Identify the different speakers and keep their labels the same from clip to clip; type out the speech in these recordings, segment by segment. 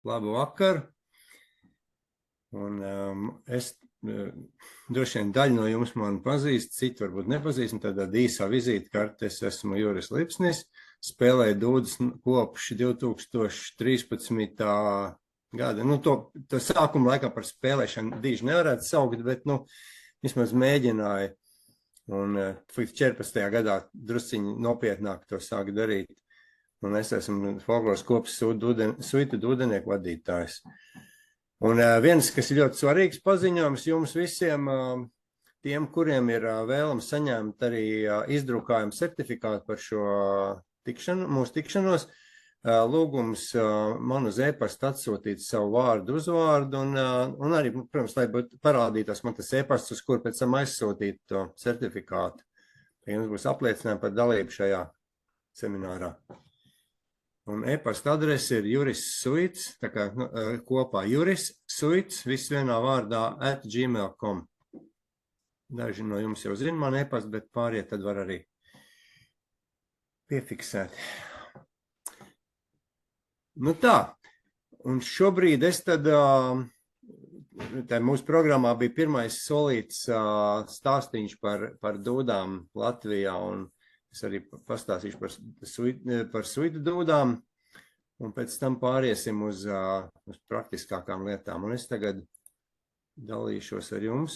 Speaker 1: Labu vakaru. Un es droši vien daļu no jums mani pazīst, citu varbūt nepazīst. Tādā īsā vizītkarte es esmu Juris Lipsnis, spēlēju dūdas kopš 2013. gada. Nu, to sākumu laikā par spēlēšanu dīži nevarētu saukt, bet, vismaz mēģināju. Un 14. gadā drusciņi nopietnāk to sāku darīt. Un es esmu folkloras kopas suitu dūdenieku vadītājs. Un viens, kas ir ļoti svarīgs paziņojums jums visiem, tiem, kuriem ir vēlams saņemt arī izdrukājumu certifikātu par šo mūsu tikšanos, lūgums man uz e-pastu atsūtīt savu vārdu, uzvārdu, un arī, protams, lai parādītos man tas e-pasts, uz kur pēc tam aizsūtīt to certifikātu. Jums būs apliecinājumi par dalību šajā seminārā. Un e-pasta adrese ir Juris Suits, tā kā kopā Juris Suits, viss vienā vārdā @gmail.com. Daži no jums jau zina man e-pastu, bet pārējie tad var arī piefiksēt. Nu tā, un šobrīd es tad, tā mūsu programmā bija pirmais solīts stāstīņš par dūdām Latvijā, un es arī pastāstīšu par suitu dūdām, un pēc tam pāriesim uz praktiskākām lietām. Un es tagad dalīšos ar jums.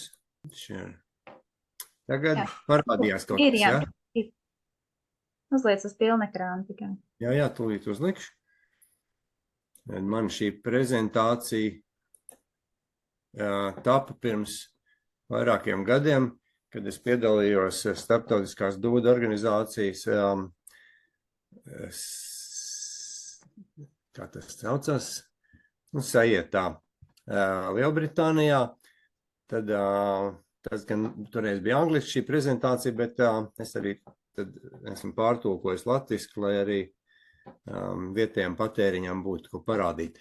Speaker 1: Tagad parādījās kaut kas, jā?
Speaker 2: Ir. Uzliec uz pilnu ekrānu tikai.
Speaker 1: Jā, tūlīt uzlikšu. Man šī prezentācija tapa pirms vairākiem gadiem, kad es piedalījos starptautiskās dūdu organizācijas, kā tas saucās, sajietā Lielbritānijā. Tad tas gan toreiz bija angliski šī prezentācija, bet es arī tad esmu pārtulkojis latviski, lai arī vietējām patēriņām būtu ko parādīt.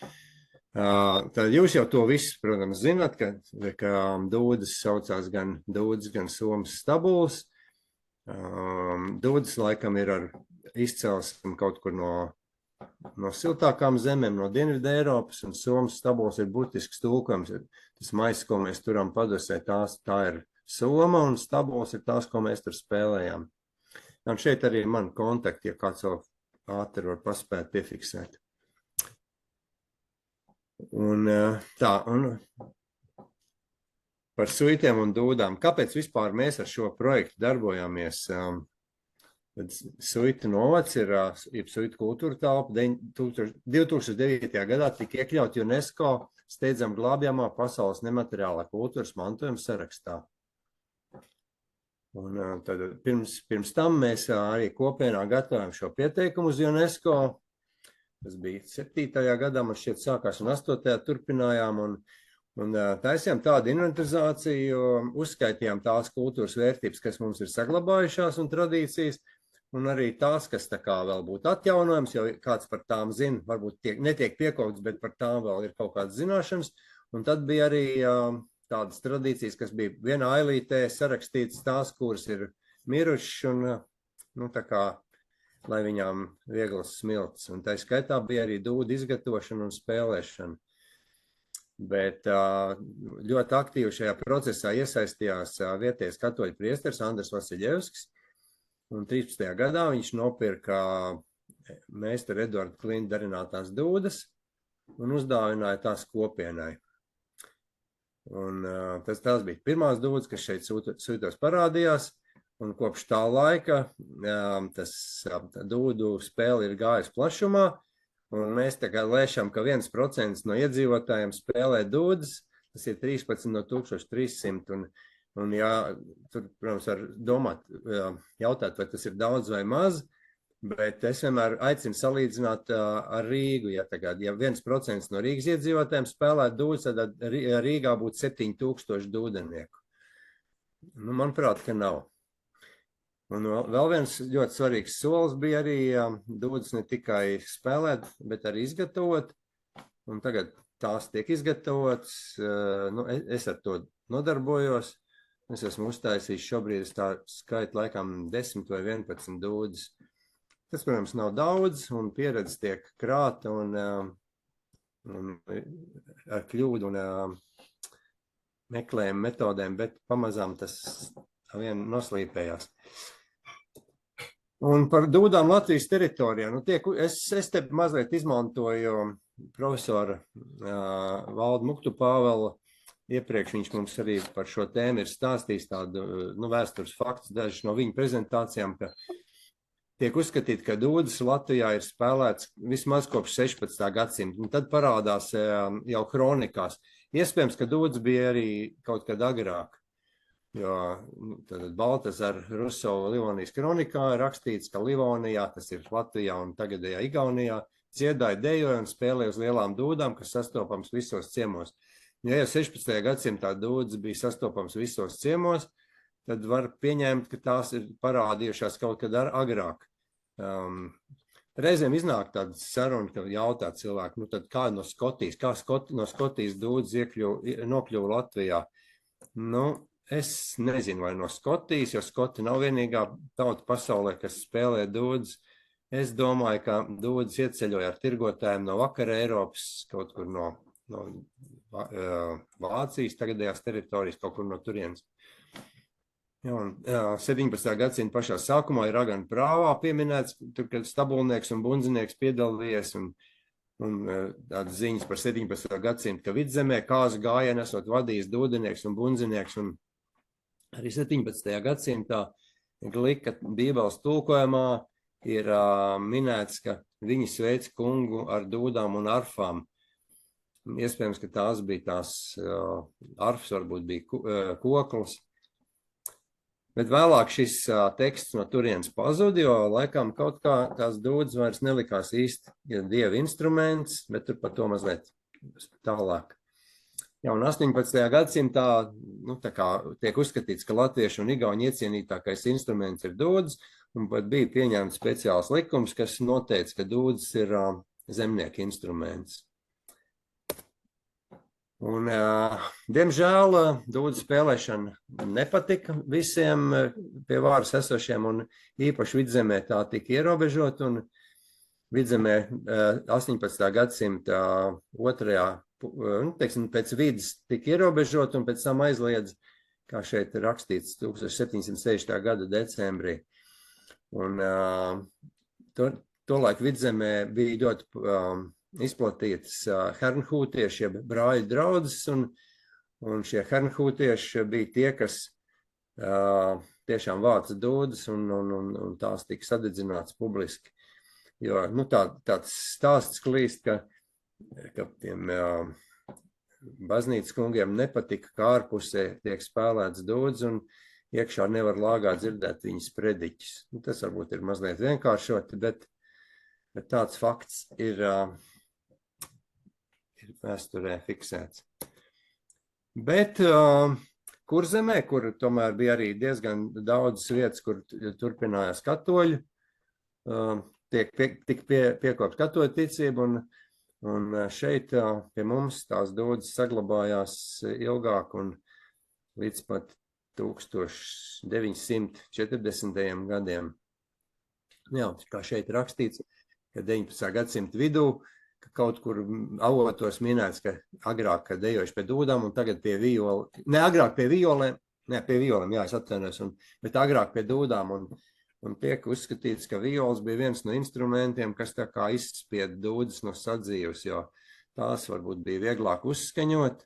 Speaker 1: Tad jūs jau to visu, protams, zināt, ka dūdas saucās gan dūdas, gan somas stabuls. Dūdas laikam ir ar izcelsmi kaut kur no siltākām zemēm, no Dienvidu Eiropas, un somas stabuls ir būtisks tulkojums. Tas maiss, ko mēs turam padusē, tā ir soma, un stabuls ir tās, ko mēs tur spēlējām. Un šeit arī ir mani kontakti, ja kāds vēl ātri var paspēt piefiksēt. Un par suitiem un dūdām. Kāpēc vispār mēs ar šo projektu darbojāmies? Suitu novads ir suitu kultūra telpa. 2009. gadā tika iekļaut UNESCO steidzam glābjamā pasaules nemateriālā kultūras mantojuma sarakstā. Un tad pirms tam mēs arī kopienā gatavojam šo pieteikumu uz UNESCO. Tas bija 7. gadā, man šķiet sākās, un 8. turpinājām, un taisījām tādu inventarizāciju, uzskaitījām tās kultūras vērtības, kas mums ir saglabājušās un tradīcijas, un arī tās, kas tā kā vēl būtu atjaunojams, jo kāds par tām zina, varbūt netiek piekauts, bet par tām vēl ir kaut kādas zināšanas, un tad bija arī tādas tradīcijas, kas bija vienā ailītē sarakstītas tās, kuras ir mirušas, un tā kā lai viņām vieglas smilts. Un tā skaitā bija arī dūdu izgatavošana un spēlēšana. Bet ļoti aktīvi šajā procesā iesaistījās vietējais katoļu priesteris Andris Vasiļevskis. Un 13. gadā viņš nopirka meistaru Eduarda Klinta darinātās dūdas un uzdāvināja tās kopienai. Un tās bija pirmās dūdas, kas šeit suitos parādījās. Un kopš tā laika tas dūdu spēle ir gājis plašumā, un mēs tagad lēšam, ka 1% no iedzīvotājiem spēlē dūdas, tas ir 13 no 1300, un jā, tur, protams, var domāt, jautāt, vai tas ir daudz vai maz, bet es vienmēr aicinu salīdzināt ar Rīgu, ja 1% no Rīgas iedzīvotājiem spēlē dūdas, tad Rīgā būtu 7000 dūdenieku. Manuprāt, ka nav. Un vēl viens ļoti svarīgs solis bija arī dūdas ne tikai spēlēt, bet arī izgatavot. Un tagad tās tiek izgatavotas. Es ar to nodarbojos. Es esmu uztaisījis šobrīd, es tā skaitu laikam 10 vai 11 dūdas. Tas, protams, nav daudz, un pieredze tiek krāta, un ar kļūdu un meklējumu metodēm, bet pamazām tas vien noslīpējās. Un par dūdām Latvijas teritorijā. Es te mazliet izmantoju profesoru Valdu Muktu Pāvelu. Iepriekš viņš mums arī par šo tēmu ir stāstījis tādu vēstures faktus, dažas no viņa prezentācijām, ka tiek uzskatīt, ka dūdas Latvijā ir spēlēts vismaz kopš 16. gadsimta, un tad parādās jau kronikās. Iespējams, ka dūdas bija arī kaut kad agrāk, jo tad Baltazar Rusova Livonijas kronikā ir rakstīts, ka Livonijā, tas ir Latvijā un tagadējā Igaunijā, dziedāja, dejoja un spēlēja uz lielām dūdām, kas sastopams visos ciemos. Ja jau 16. gadsimtā dūdas bija sastopams visos ciemos, tad var pieņemt, ka tās ir parādījušās kaut kad agrāk. Reizēm iznāk tāda saruna, ka jautā cilvēki, tad kā no Skotijas dūdas nokļuva Latvijā? Es nezinu, vai no Skotijas, jo Skoti nav vienīgā tauta pasaulē, kas spēlē dūdas. Es domāju, ka dūdas ieceļoja ar tirgotājiem no vakara Eiropas, kaut kur no Vācijas tagadējās teritorijas, kaut kur no turienes. 17. gadsimta pašā sākumā ir Ragana prāvā pieminēts, tur, kad stabulnieks un bundzinieks piedalījies, un tādas ziņas par 17. gadsimta, ka Vidzemē kāzu gājienu esot vadījis dūdenieks un bundzinieks, un arī 17. gadsimtā Glika Bībeles tulkojumā ir minēts, ka viņi sveic kungu ar dūdām un arfām. Iespējams, ka tās bija tās arfs, varbūt bija kokls. Bet vēlāk šis teksts no turienes pazud, jo laikam kaut kā tās dūdas vairs nelikās īsti dieva instruments, bet tur par to mazliet tālāk. Un 18. gadsimtā tiek uzskatīts, ka latviešu un igauņu iecienītākais instruments ir dūdas, un pat bija pieņemts speciāls likums, kas noteica, ka dūdas ir zemnieku instruments. Un, diemžēl, dūdas spēlēšana nepatika visiem pie vāras esošiem, un īpaši Vidzemē tā tika ierobežot, un Vidzemē 18. gadsimta otrajā, pēc vidas tika ierobežot, un pēc tam aizliedz, kā šeit ir rakstīts, 1760. gada decembrī. Un tolaik Vidzemē bija ļoti izplatītas hernhūtieši, jeb brāļu draudzes, un šie hernhūtieši bija tie, kas tiešām vāca dūdas, un tās tika sadedzināts publiski. Jo tāds stāsts klīst, ka tiem baznīcas kungiem nepatika, kā ārpusē tiek spēlēts dūdas, un iekšā nevar lāgā dzirdēt viņas prediķis. Tas varbūt ir mazliet vienkāršoti, bet tāds fakts ir vēsturē fiksēts. Bet Kurzemē, kur tomēr bija arī diezgan daudzas vietas, kur turpinājās katoļu, tika piekopt katoļu ticību, un šeit pie mums tās dūdas saglabājās ilgāk un līdz pat 1940. gadiem. Jā, kā šeit rakstīts, ka 19. gadsimta vidū, ka kaut kur avotos minēts, ka agrāk dejojuši pie dūdām un tagad pie viola, pie violiem, jā, es atvainojos, bet agrāk pie dūdām, un tiek uzskatīts, ka viols bija viens no instrumentiem, kas tā kā izspied dūdas no sadzīves, jo tās varbūt bija vieglāk uzskaņot.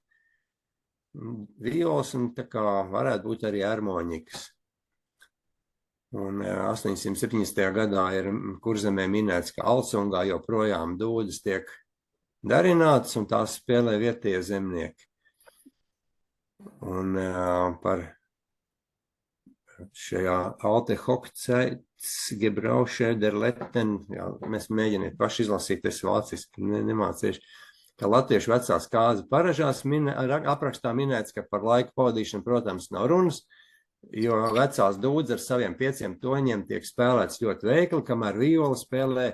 Speaker 1: Viols un tā kā varētu būt arī harmonikas. Un 870. gadā ir Kurzemē minēts, ka Alsungā joprojām dūdas tiek darinātas un tās spēlē vietējie zemnieki. Un par šajā Alte Hochzeits Gebrauche der Letten, mēs mēģiniet paši izlasīt, es vāciski nemācīšu, ka latviešu vecās kāzu paražās aprakstā minēts, ka par laiku pavadīšanu, protams, nav runas, jo vecās dūdas ar saviem 5 toņiem tiek spēlēts ļoti veikli, kamēr viola spēlē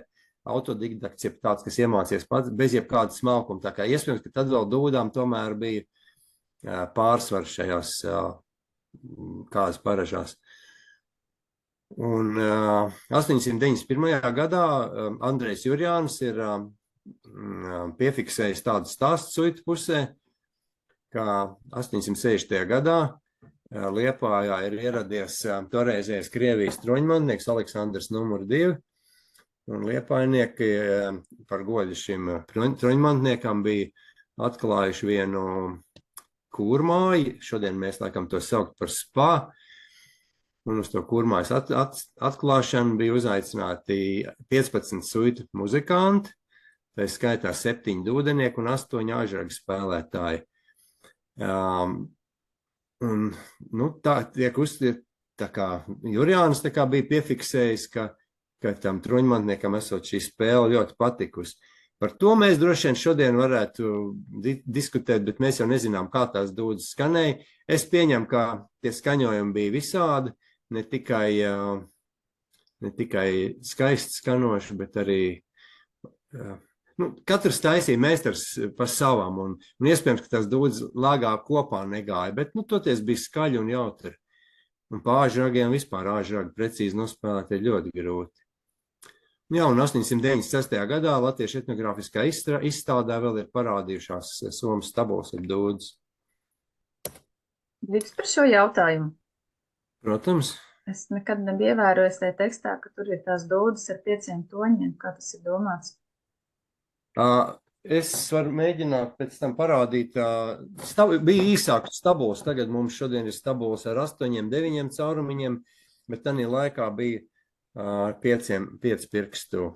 Speaker 1: autodidakts, jeb tāds, kas iemācies pats bez jebkāda smalkuma. Tā kā iespējams, ka tad vēl dūdām tomēr bija pārsvars šajās kāzas paražās. Un 891. gadā Andrejs Jurjāns ir piefiksējis tādu stāstu suitu pusē, ka 860. gadā Liepājā ir ieradies toreizējais Krievijas troņmantnieks Aleksandrs nr. 2, un liepājnieki par godu šim troņmantniekam bija atklājuši vienu kūrmāju, šodien mēs laikam to saukt par spa, un uz to kūrmājas atklāšanu bija uzaicināti 15 suitu muzikanti, tā skaitā 7 dūdenieki un 8 āžragu spēlētāji. Un, nu, tā tiek uzstiet, tā kā Jurjāns tā kā bija piefiksējis, ka tam troņmantniekam esot šī spēle ļoti patikusi. Par to mēs droši vien šodien varētu diskutēt, bet mēs jau nezinām, kā tās dūdas skanēja. Es pieņemu, ka tie skaņojumi bija visādi, ne tikai skaisti skanoši, bet arī katrs taisīja meistars pa savam, un iespējams, ka tās dūdas lāgā kopā negāja, bet toties bija skaļi un jautri. Un pa āžragiem vispār āžragi precīzi nospēlēt ir ļoti grūti. Jā, un 896. gadā Latviešu etnogrāfiskā izstādē vēl ir parādījušās somas tabulas ar dūdas.
Speaker 2: Drīkst par šo jautājumu?
Speaker 1: Protams.
Speaker 2: Es nekad nebiju ievērojis tajā tekstā, ka tur ir tās dūdas ar 5 toņiem. Kā tas ir domāts?
Speaker 1: Es varu mēģināt pēc tam parādīt. Bija īsāks tabulas, tagad mums šodien ir tabulas ar 8, 9 caurumiņiem, bet tādā laikā bija 5 pirkstu.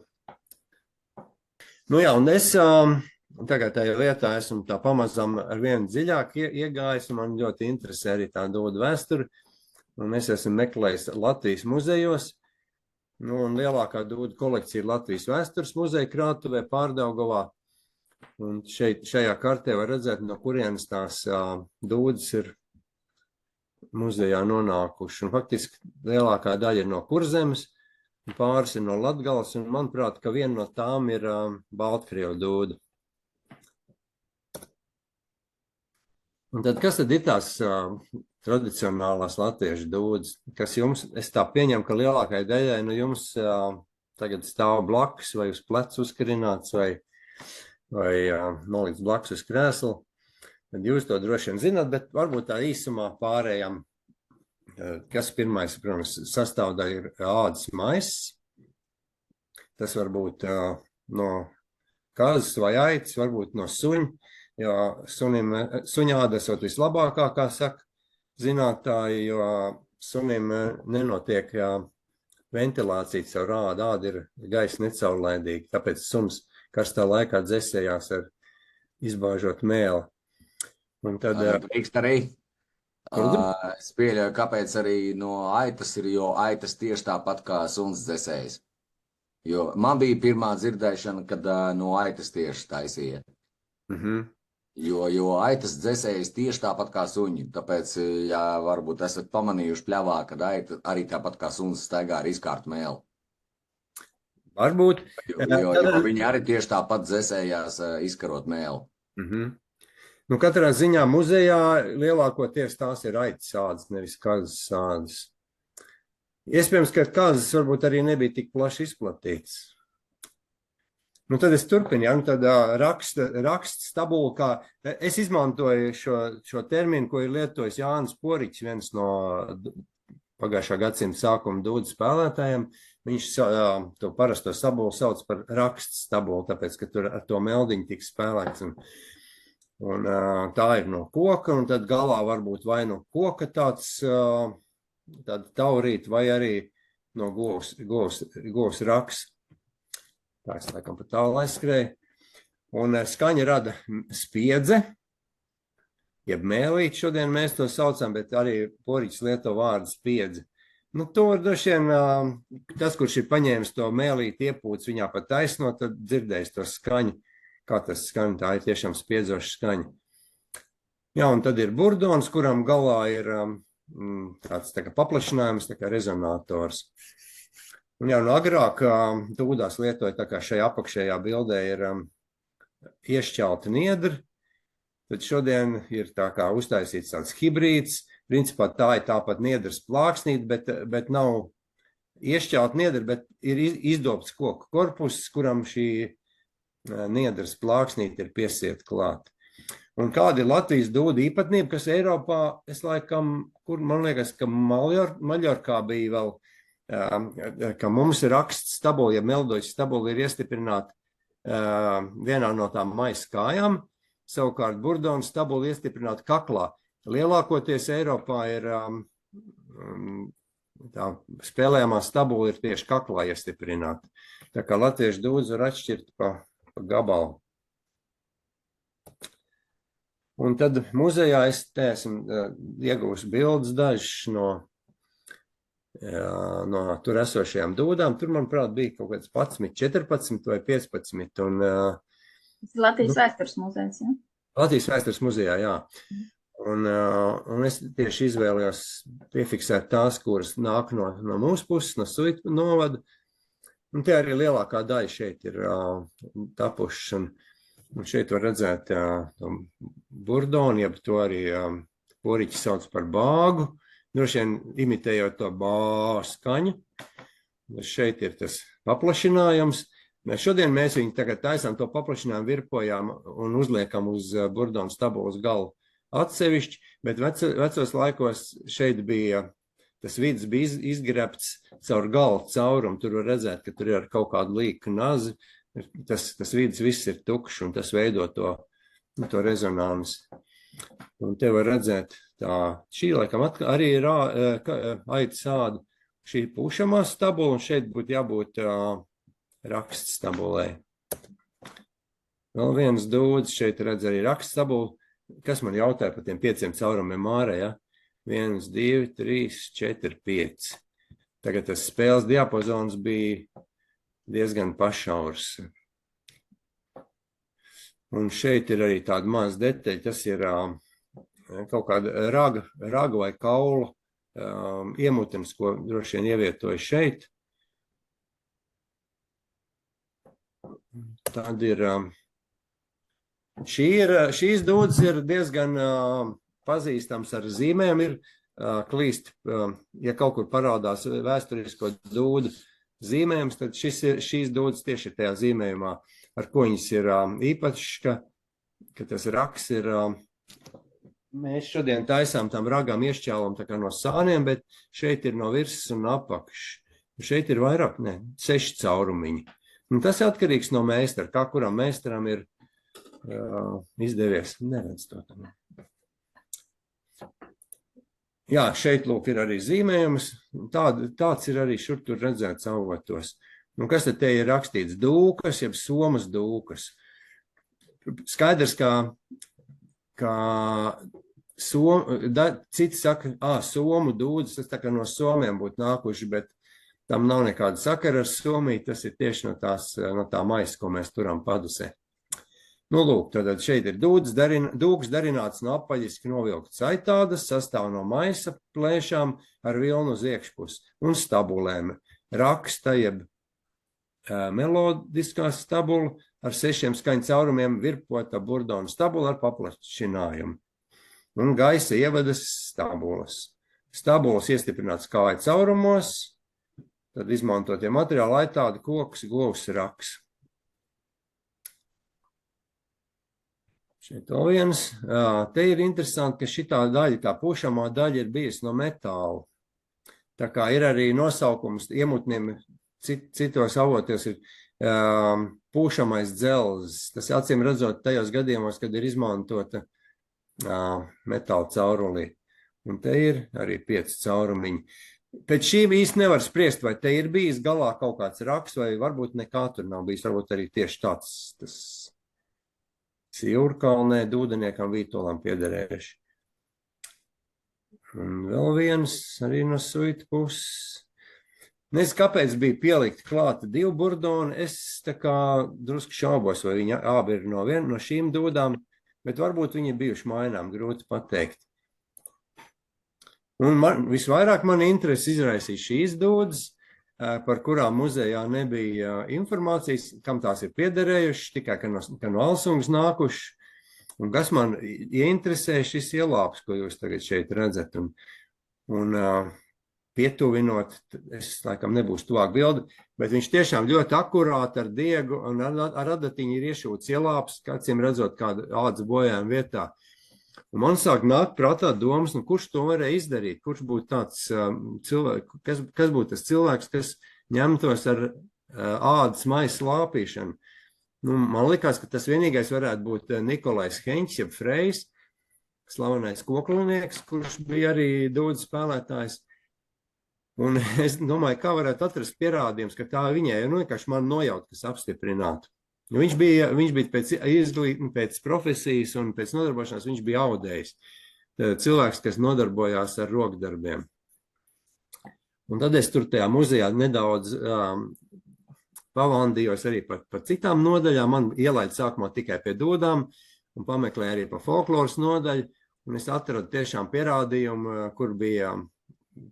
Speaker 1: Nu jā, un es tagad tajā lietā esmu tā pamazam ar vienu dziļāk iegājis, un man ļoti interesē arī tā dūdu vēsture, un es esmu meklējis Latvijas muzejos, un lielākā dūdu kolekcija ir Latvijas vēstures muzeja krātuvē Pārdaugavā, un šajā kartē var redzēt, no kurienes tās dūdas ir muzejā nonākuši, un faktiski lielākā daļa ir no Kurzemes, pāris ir no Latgales, un manuprāt, ka viena no tām ir Baltkrievu dūda. Un tad kas tad ir tās tradicionālās latviešu dūdas, kas jums, es tā pieņemu, ka lielākai daļai no jums tagad stāv blakus vai uz pleca uzkarināts vai nolikts blakus uz krēslu, tad jūs to droši vien zināt, bet varbūt tā īsumā pārējām. Kas pirmais, protams, sastāvdaļa ir ādas maiss. Tas var būt no kazas vai aitas, varbūt no suņa, jo suņāda esot vislabākā, kā saka zinātāji, jo sunim nenotiek ventilācija caur ādu. Āda ir gaisa necaurlaidīga, tāpēc suns karstā laikā dzesējās ar izbāžot mēli. Un tad
Speaker 3: drīkst arī. Es pieļauju, kāpēc arī no aitas ir, jo aitas tieši tāpat kā suns dzesējas. Jo man bija pirmā dzirdēšana, kad no aitas tieši taisīja. Jo aitas dzesējas tieši tāpat kā suņi. Tāpēc, ja varbūt esat pamanījuši pļavā, kad aita arī tāpat kā suns staigā ar izkārtu mēli.
Speaker 1: Varbūt.
Speaker 3: Jo viņi arī tieši tāpat dzesējās izkarot mēli.
Speaker 1: Nu, katrā ziņā muzejā lielākoties tās ir aitas ādas, nevis kazas ādas. Iespējams, ka kazas varbūt arī nebija tik plaši izplatītas. Nu, tad es turpinu, ja, tad raksts tabula, kā es izmantoju šo terminu, ko ir lietojis Jānis Poriķis, viens no pagājušā gadsimta sākuma dūdu spēlētājiem. Viņš to parasto tabulu sauc par raksts tabulu, tāpēc, ka tur ar to meldiņu tiks spēlēts. Un tā ir no koka, un tad galā varbūt vai no koka tāda taurīta, vai arī no govs raksts. Tā es laikam pat tālu aizskrēju. Un skaņa rada spiedze, jeb mēlīt, šodien mēs to saucam, bet arī Poriķis lieto vārdu spiedze. Nu, to var droši vien, tas, kurš ir paņēmis to mēlīt, iepūts viņā pat taisno, tad dzirdējis to skaņu. Kā tas skan, tā ir tiešām spiedzoša skaņa. Jā, un tad ir burdons, kuram galā ir tāds tā kā paplašinājums, tā kā rezonators. Un jā, un agrāk dūdās lietoja, tā kā šajā apakšējā bildē ir iešķelti niedri, tad šodien ir tā kā uztaisīts tāds hibrīds. Principā tā ir tāpat niedras plāksnīt, bet nav iešķelt niedri, bet ir izdobts koku korpus, kuram šī Niedras plāksnīti ir piesiet klāt. Un kāda ir Latvijas dūda īpatnība, kas Eiropā, es laikam, kur man liekas, ka Maļorkā bija vēl, ka mums ir raksts stabuli, ja meldojas stabuli ir iestiprināti vienā no tām maisa kājām, savukārt burdona stabuli iestiprināti kaklā. Lielākoties Eiropā ir tā spēlējamā stabula ir tieši kaklā iestiprināta. Tā kā latviešu dūdzi var atšķirt pa gabalu. Un tad muzejā es te esmu ieguvusi bildes dažas no tur esošajām dūdām. Tur, manuprāt, bija kaut kāds 11, 14 vai 15. Un,
Speaker 2: Tas ir Latvijas vēstures muzejs, ja?
Speaker 1: Latvijas vēstures muzejā, jā. Un es tieši izvēlējos piefiksēt tās, kuras nāk no mūsu puses, no Suitu novada. Un te arī lielākā daļa šeit ir tapušas. Un šeit var redzēt to burdonu, jeb to arī poriķi sauc par bāgu, droši vien imitējot to bā skaņu. Šeit ir tas paplašinājums. Šodien mēs viņu tagad taisām to paplašinājumu, virpojām un uzliekam uz burdonu stabulas galu atsevišķi, bet vecos laikos šeit bija, tas vidus bija izgrebts caur galu caurumu. Tur var redzēt, ka tur ir kaut kāda līka nazi. Tas vidus viss ir tukšs un tas veido to rezonansi. Un te var redzēt, šī laikam arī ir aitas āda, šī pušamā stabula, un šeit būtu jābūt raksts stabulai. Vēl viens dūds, šeit redz arī raksts stabula. Kas man jautāja par tiem 5 caurumiem ārē, ja? 1, 2, 3, 4, 5. Tagad tas spēles diapazons bija diezgan pašaurs. Un šeit ir arī tāda maza detaļa, tas ir kaut kāda raga vai kaula iemutens, ko droši vien ievietoja šeit. Tad ir, šīs dūdas ir diezgan pazīstams ar zīmēm, ir klīst, ja kaut kur parādās vēsturisko dūdu zīmējums, tad šīs dūdas tieši ir tajā zīmējumā, ar ko viņas ir īpašs, ka tas raksts ir, mēs šodien taisām tam ragām iešķēlam tā kā no sāniem, bet šeit ir no virsas un apakš. Šeit ir vairāk, 6 caurumiņi. Un tas atkarīgs no meistara, kā kuram meistaram ir izdevies. Neredz to tam. Jā, šeit lūk ir arī zīmējums, tāds ir arī šur tur redzēts avotos. Un kas tad te ir rakstīts? Dūkas, jeb somas dūkas. Skaidrs, ka citi saka, somu dūdas, tas tā kā no somiem būtu nākuši, bet tam nav nekāda sakara ar Somiju, tas ir tieši no tā maisa, ko mēs turam padusē. Nu, lūk, tad šeit ir dūks darināts no apaļiski novilktas aitādas, sastāv no maisa plēšām ar vilnu uz iekšpusi un stabulēm. Raksta, jeb melodiskā stabula ar 6 skaņu caurumiem virpota burdona stabula ar paplašinājumu. Un gaisa ievadas stabulas. Stabulas iestiprināts kāja caurumos, tad izmantotie materiāli aitādi, koks, govs, raks. Šeit vēl viens. Te ir interesanti, ka šitā daļa, tā pušamā daļa ir bijusi no metāla. Tā kā ir arī nosaukums iemutniem citos avotos ir pušamais dzelzs. Tas acīm redzot tajos gadījumos, kad ir izmantota metāla caurulī. Un te ir arī 5 caurumiņi. Pēc šīm īsti nevar spriest, vai te ir bijis galā kaut kāds raksts, vai varbūt nekā tur nav bijis. Varbūt arī tieši tāds tas Jūrkalnē dūdeniekam Vītolam piederējuši. Un vēl viens arī no Suitu puses. Nezinu, kāpēc bija pielikt klāta 2 burdoni. Es tā kā drusku šaubos, vai viņi abi ir no šīm dūdām, bet varbūt viņi bijuši mainām, grūti pateikt. Un visvairāk man interesi izraisīja šīs dūdas, par kurām muzejā nebija informācijas, kam tās ir piederējušas, tikai ka no Alsungas nākuši. Un kas man ieinteresē, šis ielāps, ko jūs tagad šeit redzat. Un pietuvinot, es laikam nebūšu tuvāk bildi, bet viņš tiešām ļoti akurāti ar diegu un ar adatiņu ir iešūts ielāps, kādsiem redzot kādu ādas bojājumu vietā. Un man sāk nākt prātā domas, nu kurš to varēja izdarīt, kurš būtu tāds cilvēks, kas būtu tas cilvēks, kas ņemtos ar ādas maisa lāpīšanu. Nu, man likās, ka tas vienīgais varētu būt Nikolais Heņķis, jeb Frejs, slavenais koklinieks, kurš bija arī dūdas spēlētājs. Un es domāju, kā varētu atrast pierādījums, ka tā viņai vienkārši man nojaut, kas apstiprinātu. Viņš bija pēc profesijas un pēc nodarbošanās, viņš bija audējs. Cilvēks, kas nodarbojās ar rokdarbiem. Un tad es tur tajā muzejā nedaudz pavandījos arī par citām nodaļām. Man ielaida sākumā tikai pie dūdām un pameklēju arī pa folkloras nodaļu. Un es atradu tiešām pierādījumu, kur bija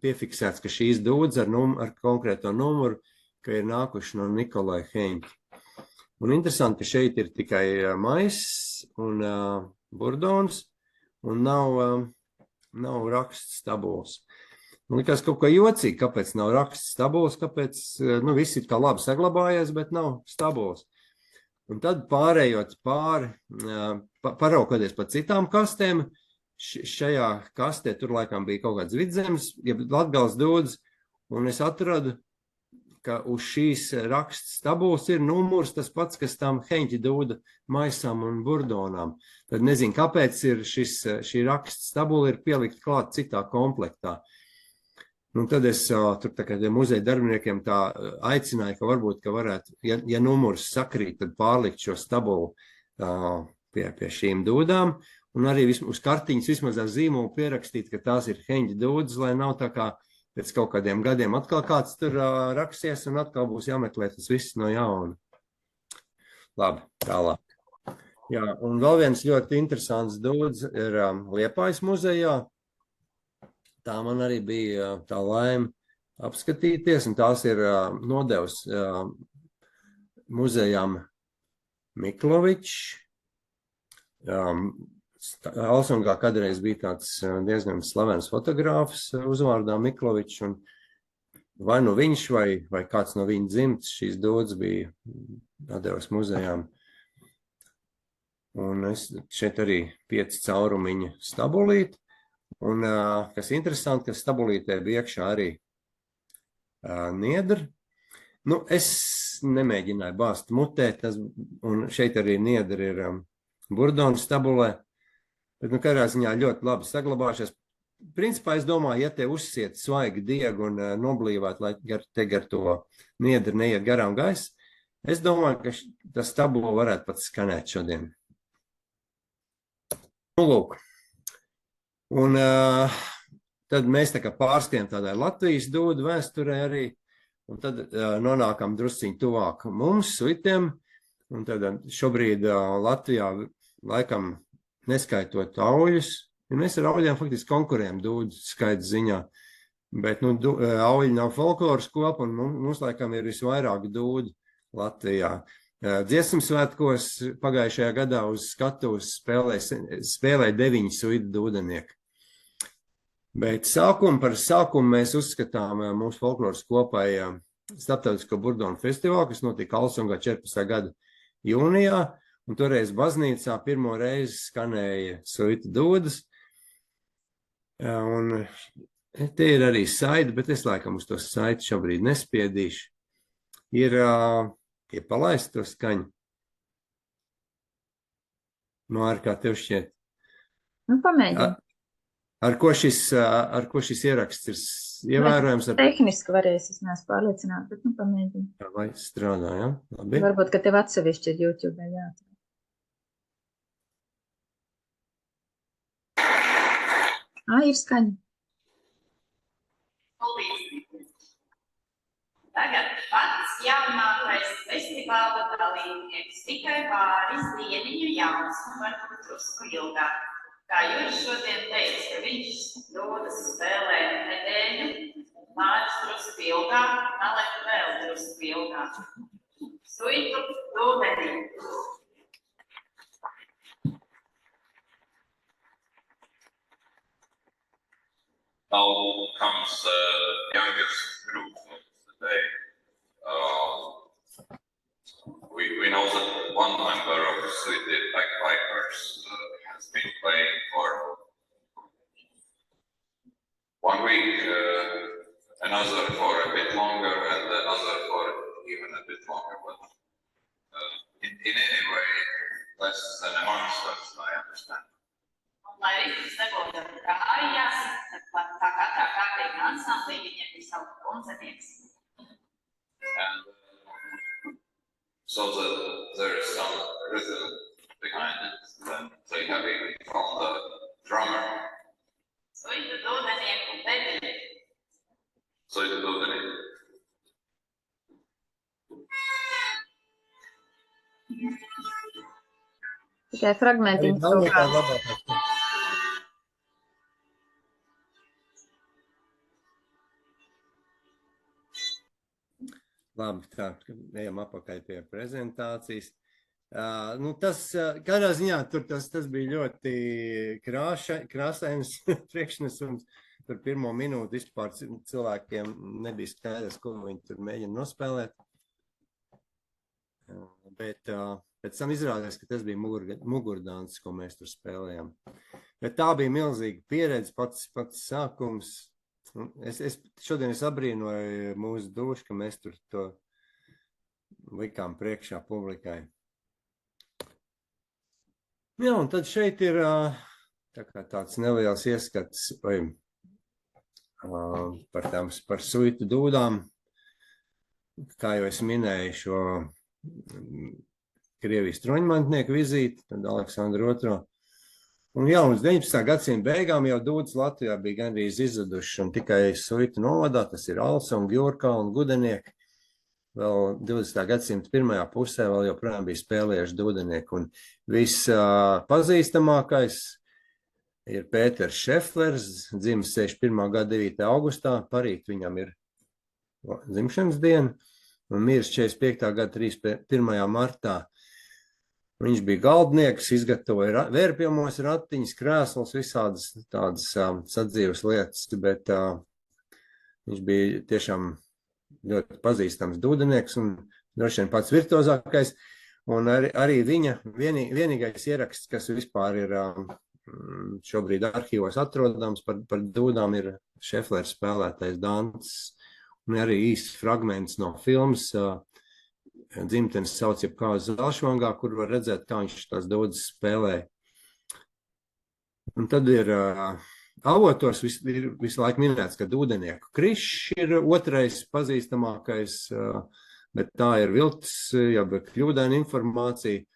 Speaker 1: piefiksēts, ka šīs dūdas ar konkrēto numuru, ka ir nākuši no Nikolai Heņķa. Un interesanti, ka šeit ir tikai maiss un burdons un nav raksts tabulas. Man likās kaut kā jocīgi, kāpēc nav raksts tabulas, kāpēc, viss ir kā labi saglabājies, bet nav tabulas. Un tad pārējot paraukoties pa citām kastēm, šajā kastē tur laikam bija kaut kāds Vidzemes, jeb Latgales dūdas, un es atradu, ka uz šīs raksts tabulas ir numurs tas pats, kas tam Heņķa dūda maisām un burdonām. Tad nezinu, kāpēc ir šī raksts tabula ir pielikt klāt citā komplektā. Un tad es tur tā kā muzeja darbiniekiem tā aicināju, ka varbūt, ka varētu, ja numurs sakrīt, tad pārlikt šo tabulu pie šīm dūdām. Un arī uz kartiņas vismaz ar zīmolu pierakstīt, ka tās ir Heņķa dūdas, lai nav tā kā pēc kaut kādiem gadiem atkal kāds tur raksies un atkal būs jāmeklē tas viss no jauna. Labi, tālāk. Jā, un vēl viens ļoti interesants dūds ir Liepājas muzejā. Tā man arī bija tā laime apskatīties, un tās ir nodevs muzejām Miklovičs. Alsungā kādreiz bija tāds diezgan slavens fotogrāfs uzvārdā Miklovičs, un vai nu viņš vai kāds no viņa dzimtes šīs dūdas bija atdevis muzejām. Un es šeit arī 5 caurumiņa stabulīti, un kas interesanti, ka stabulītē bija iekšā arī niedri. Nu, es nemēģināju bāzt mutē, un šeit arī niedri ir burdonu stabulē. Bet, kādā ziņā ļoti labi saglabājušies. Principā, es domāju, ja te uzsiet svaigi diegu un noblīvāt, lai gar to niedri neiet garām gaisa, es domāju, ka tas tabula varētu pat skanēt šodien. Nu, lūk. Un tad mēs tā kā pārskriem tādai Latvijas dūdu vēsturē arī, un tad nonākam drusciņi tuvāk mums, Svitiem, un tad šobrīd Latvijā laikam neskaitot auļus, ja mēs ar auļiem faktiski konkurējam dūdu skaits ziņā, bet auļi nav folkloras kopa, un mums laikam ir visvairāk dūdu Latvijā. Dziesmu svētkos pagājušajā gadā uz skatuves spēlēja 9 suitu dūdenieki. Bet par sākumu mēs uzskatām mūsu folkloras kopai Starptautisko burdonu festivālu, kas notika Alsungā 14. gada jūnijā. Un toreiz baznīcā pirmo reizi skanēja suitu dūdas. Un te ir arī saiti, bet es laikam uz to saiti šobrīd nespiedīšu. Ir palaist to skaņu. Māri, kā tev šķiet?
Speaker 2: Nu, pamēģini.
Speaker 1: Ar ko šis ieraksts ir ievērojams?
Speaker 2: Tehniski varēs, es neesmu pārliecināta, bet pamēģini.
Speaker 1: Vai strādā, ja? Labi.
Speaker 2: Varbūt, ka tev atsevišķi ir YouTube jāatrod. Ir skaņa.
Speaker 4: Tagad pats jaunākais festivāla dalībnieks, tikai pāris dieniņu jauns un varbūt drusku ilgāk. Kā jūs šodien teicat, ka viņš dūdas spēlē nedēļu, Māris drusku ilgāk, Aleka vēl drusku ilgāk. Suitu dūdenī.
Speaker 5: Now comes young Suited Bagpipers has been playing for 1 week, another for a bit longer, and another for even a bit longer. But in any way, less than a month, as I understand.
Speaker 4: Lai viss nebūtu gājās, tad tā katrā kārtīgi ansamblī viņiem ir savu koncernieks.
Speaker 5: And so that there is some rhythm behind it. Then they have even found a drummer.
Speaker 4: Suitu dūdenieku un pēdinieku.
Speaker 5: Suitu dūdenieku.
Speaker 2: Tikai fragmentiņš kaut kā.
Speaker 1: Labi, tā, ejam apakaļ pie prezentācijas. Tas, kādā ziņā, tas bija ļoti krāsains priekšnesums. Tur pirmo minūti vispār cilvēkiem nebija skaidrs, ko viņi tur mēģina nospēlēt. Bet pēc tam izrādās, ka tas bija mugurdāns, ko mēs tur spēlējām. Bet tā bija milzīga pieredze, pats sākums. Šodien es abrīnoju mūsu dušu, ka mēs tur to likām priekšā publikai. Jā, un tad šeit ir tāds neliels ieskats par suitu dūdām. Kā jau es minēju šo Krievijas troņmantnieku vizīti, tad Aleksandru II. Un jā, uz 19. gadsimta beigām jau dūdas Latvijā bija gandrīz izzudušas, un tikai suitu novadā, tas ir Alsungi, Jūrkala un Gudenieki. Vēl 20. gadsimta pirmajā pusē vēl joprojām bija spēlējuši dūdenieki, un vispazīstamākais ir Pēters Šeflers, dzimis 61. gada 9. augustā, parīt viņam ir dzimšanas diena, un miris 45. gada 31. martā. Viņš bija galdnieks, izgatavoja vērpjamos ratiņas, krēsls, visādas tādas sadzīves lietas, bet viņš bija tiešām ļoti pazīstams dūdenieks un droši vien pats virtuozākais. Un arī viņa vienīgais ieraksts, kas vispār ir šobrīd arhīvos atrodams par dūdām, ir Šeflers spēlētais dants. Un arī īsts fragments no filmas Dzimtenes sauc jebkā uz Zelšvangā, kur var redzēt, kā viņš tās dūdas spēlē. Un tad ir avotos visu laiku minēts, ka dūdenieku krišs ir otrais pazīstamākais, bet tā ir viltus, kļūdaina informācija.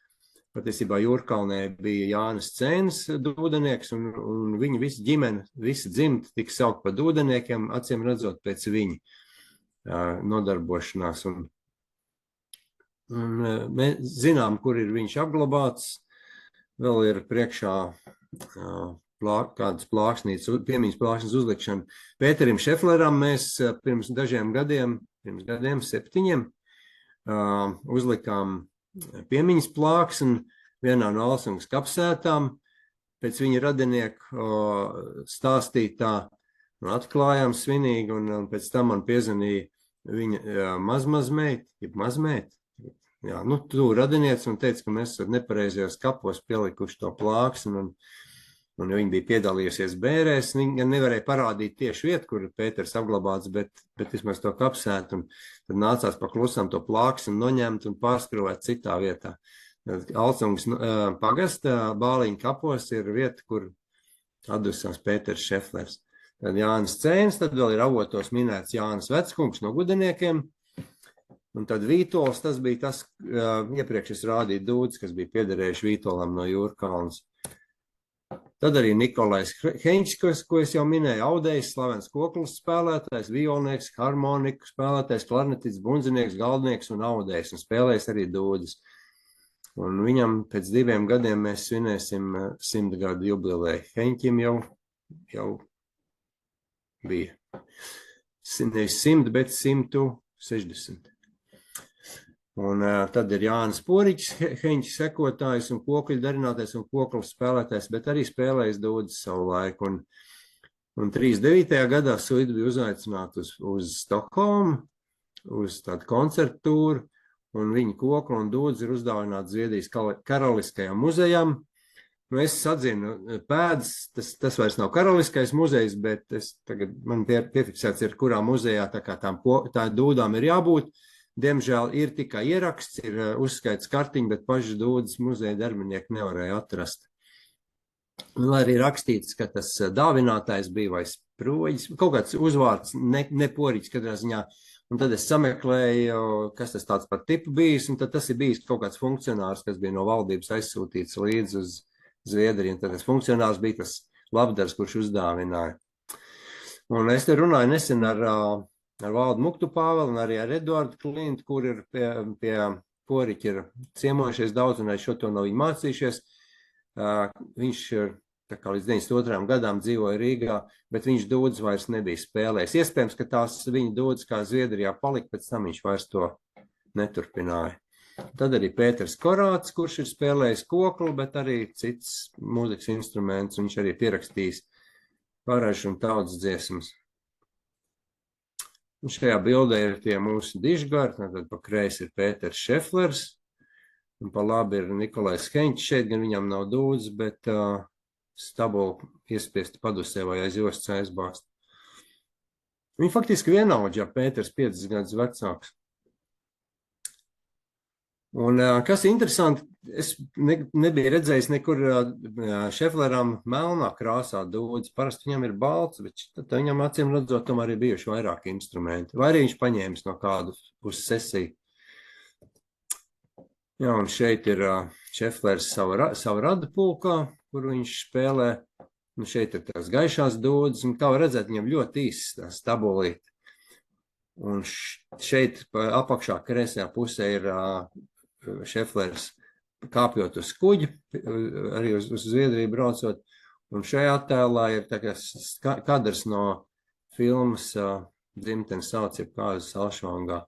Speaker 1: Patiesībā Jūrkalnē bija Jānis Cēnis dūdenieks, un viņa visa ģimene, visa dzimta tika saukt par dūdeniekiem, acīm redzot pēc viņa nodarbošanās. Un mēs zinām, kur ir viņš apglabāts. Vēl ir priekšā kādas piemiņas plāksnes uzlikšana. Pēterim Šefleram mēs pirms gadiem 7, uzlikām piemiņas plāksni vienā no Alsungas kapsētām. Pēc viņa radinieku stāstītā atklājām svinīgi, un pēc tam man piezvanīja viņa mazmeita. Jā, tu radiniec un teica, ka mēs nepareizajos kapos pielikuši to plāksni, un viņa bija piedalījusies bērēs. Viņa nevarēja parādīt tieši vietu, kur Pēters apglabāts, bet vismaz to kapsēt, un tad nācās paklusām to plāksni noņemt un pārskrūvēt citā vietā. Alsungas pagasta Bāliņa kapos ir vieta, kur atdusās Pēters Šeflers. Tad Jānis Cēnis, tad vēl ir avotos minēts Jānis Veckungs no Gudeniekiem. Un tad Vītols, tas bija tas, iepriekš es rādīju dūdas, kas bija piederējuši Vītolam no Jūrkalnas. Tad arī Nikolais Heņķis, ko es jau minēju, audējs, slavens koklis spēlētājs, violnieks, harmoniku spēlētājs, klarnetists, bundzinieks, galdnieks un audējs, un spēlējis arī dūdas. Un viņam pēc 2 gadiem mēs svinēsim 100 gadu jubileju. Heņķim jau bija nevis 100, bet 160. Un tad ir Jānis Poriķis, Heņķis sekotājs un kokļu darinātais un kokļu spēlētājs, bet arī spēlējis dūdas savu laiku. Un 39. gadā suita bija uzaicināta uz Stokholmu, uz tādu koncertu tūru, un viņa kokla un dūdzi ir uzdāvināti Zviedrijas Karaliskajam muzejam. Nu, es atzinu pēdas, tas vairs nav Karaliskais muzejs, bet tagad man piefiksēts ir, kurā muzejā tā kā tā dūdām ir jābūt. Diemžēl ir tikai ieraksts, ir uzskaits kartiņi, bet paši dūdas muzeja darbinieki nevarēja atrast. Un arī rakstīts, ka tas dāvinātājs bija vai Sproģis, kaut kāds uzvārds, ne Poriķis katrā ziņā. Un tad es sameklēju, kas tas tāds par tipu bijis, un tad tas ir bijis kaut kāds funkcionārs, kas bija no valdības aizsūtīts līdz uz Zviedriju. Un tad tas funkcionārs bija tas labdars, kurš uzdāvināja. Un es te runāju nesen ar Valdu Muktu Pāvelu un arī ar Eduardu Klintu, kur ir pie Poriķa ir ciemojušies daudz un arī šo to nav viņi mācījušies. Viņš tā kā līdz 92. gadām dzīvoja Rīgā, bet viņš dūdas vairs nebija spēlējis. Iespējams, ka tās viņa dūdas kā Zviedrijā palika, pēc tam viņš vairs to neturpināja. Tad arī Pēters Korāts, kurš ir spēlējis koklu, bet arī cits mūzikas instruments, viņš arī pierakstījis paražu un tautas dziesmas. Un šajā bildē ir tie mūsu dižgari, tad pa kreisi ir Pēters Šeflers, un pa labi ir Nikolais Heņķis, šeit gan viņam nav dūdas, bet stabuli iespiesti padusē vai aiz jostas aizbāzt. Viņi faktiski vienaudži, ja Pēters 5 gadus vecāks. Un kas interesanti, es nebiju redzējis nekur Šefleram melnā krāsā dūdas, parasti viņam ir balts, bet tad viņam acīm redzot, tomēr ir bijuši vairāki instrumenti. Vai arī viņš paņēmis no kādu uz sesiju. Jā, un šeit ir Šeflers savu radu pulkā, kur viņš spēlē. Un šeit ir tās gaišās dūdas, un kā var redzēt, viņam ļoti īsts tās stabulīti. Un šeit apakšā kreisajā pusē ir Šeflers kāpjot uz kuģi, arī uz Zviedriju braucot. Un šajā attēlā ir kadrs no filmas Dzimtenes sauc, jeb Kāzas Alšvangā.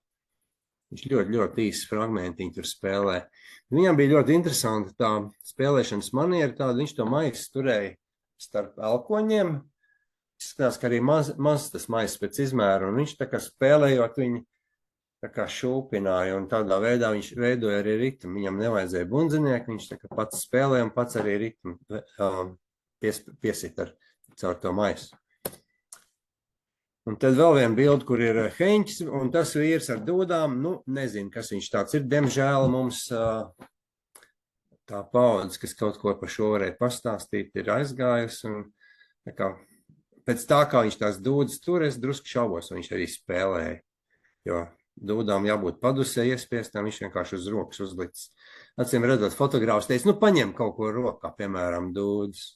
Speaker 1: Viņš ļoti īsts fragmentiņu tur spēlē. Viņam bija ļoti interesanti tā spēlēšanas maniera, tāda viņš to maisu turēja starp elkoņiem. Izskatās, ka arī maz tas maiss pēc izmēra, un viņš tā kā spēlējot viņu tā kā šūpināja, un tādā veidā viņš veidoja arī ritmu. Viņam nevajadzēja bundzinieku, viņš tā kā pats spēlēja un pats arī ritmu piesita caur to maisu. Un tad vēl viena bilde, kur ir Heņķis, un tas vīrs ar dūdām, nu, nezinu, kas viņš tāds ir. Diemžēl mums tā paudze, kas kaut ko par šo varēja pastāstīt, ir aizgājusi, un tā kā pēc tā, kā viņš tās dūdas tur, es drusku šaubos, viņš arī spēlēja, jo dūdām jābūt padusē iespiestām, viņš vienkārši uz rokas uzlicis. Acīm redzot, fotogrāfs teica, nu paņem kaut ko rokā, piemēram, dūdas.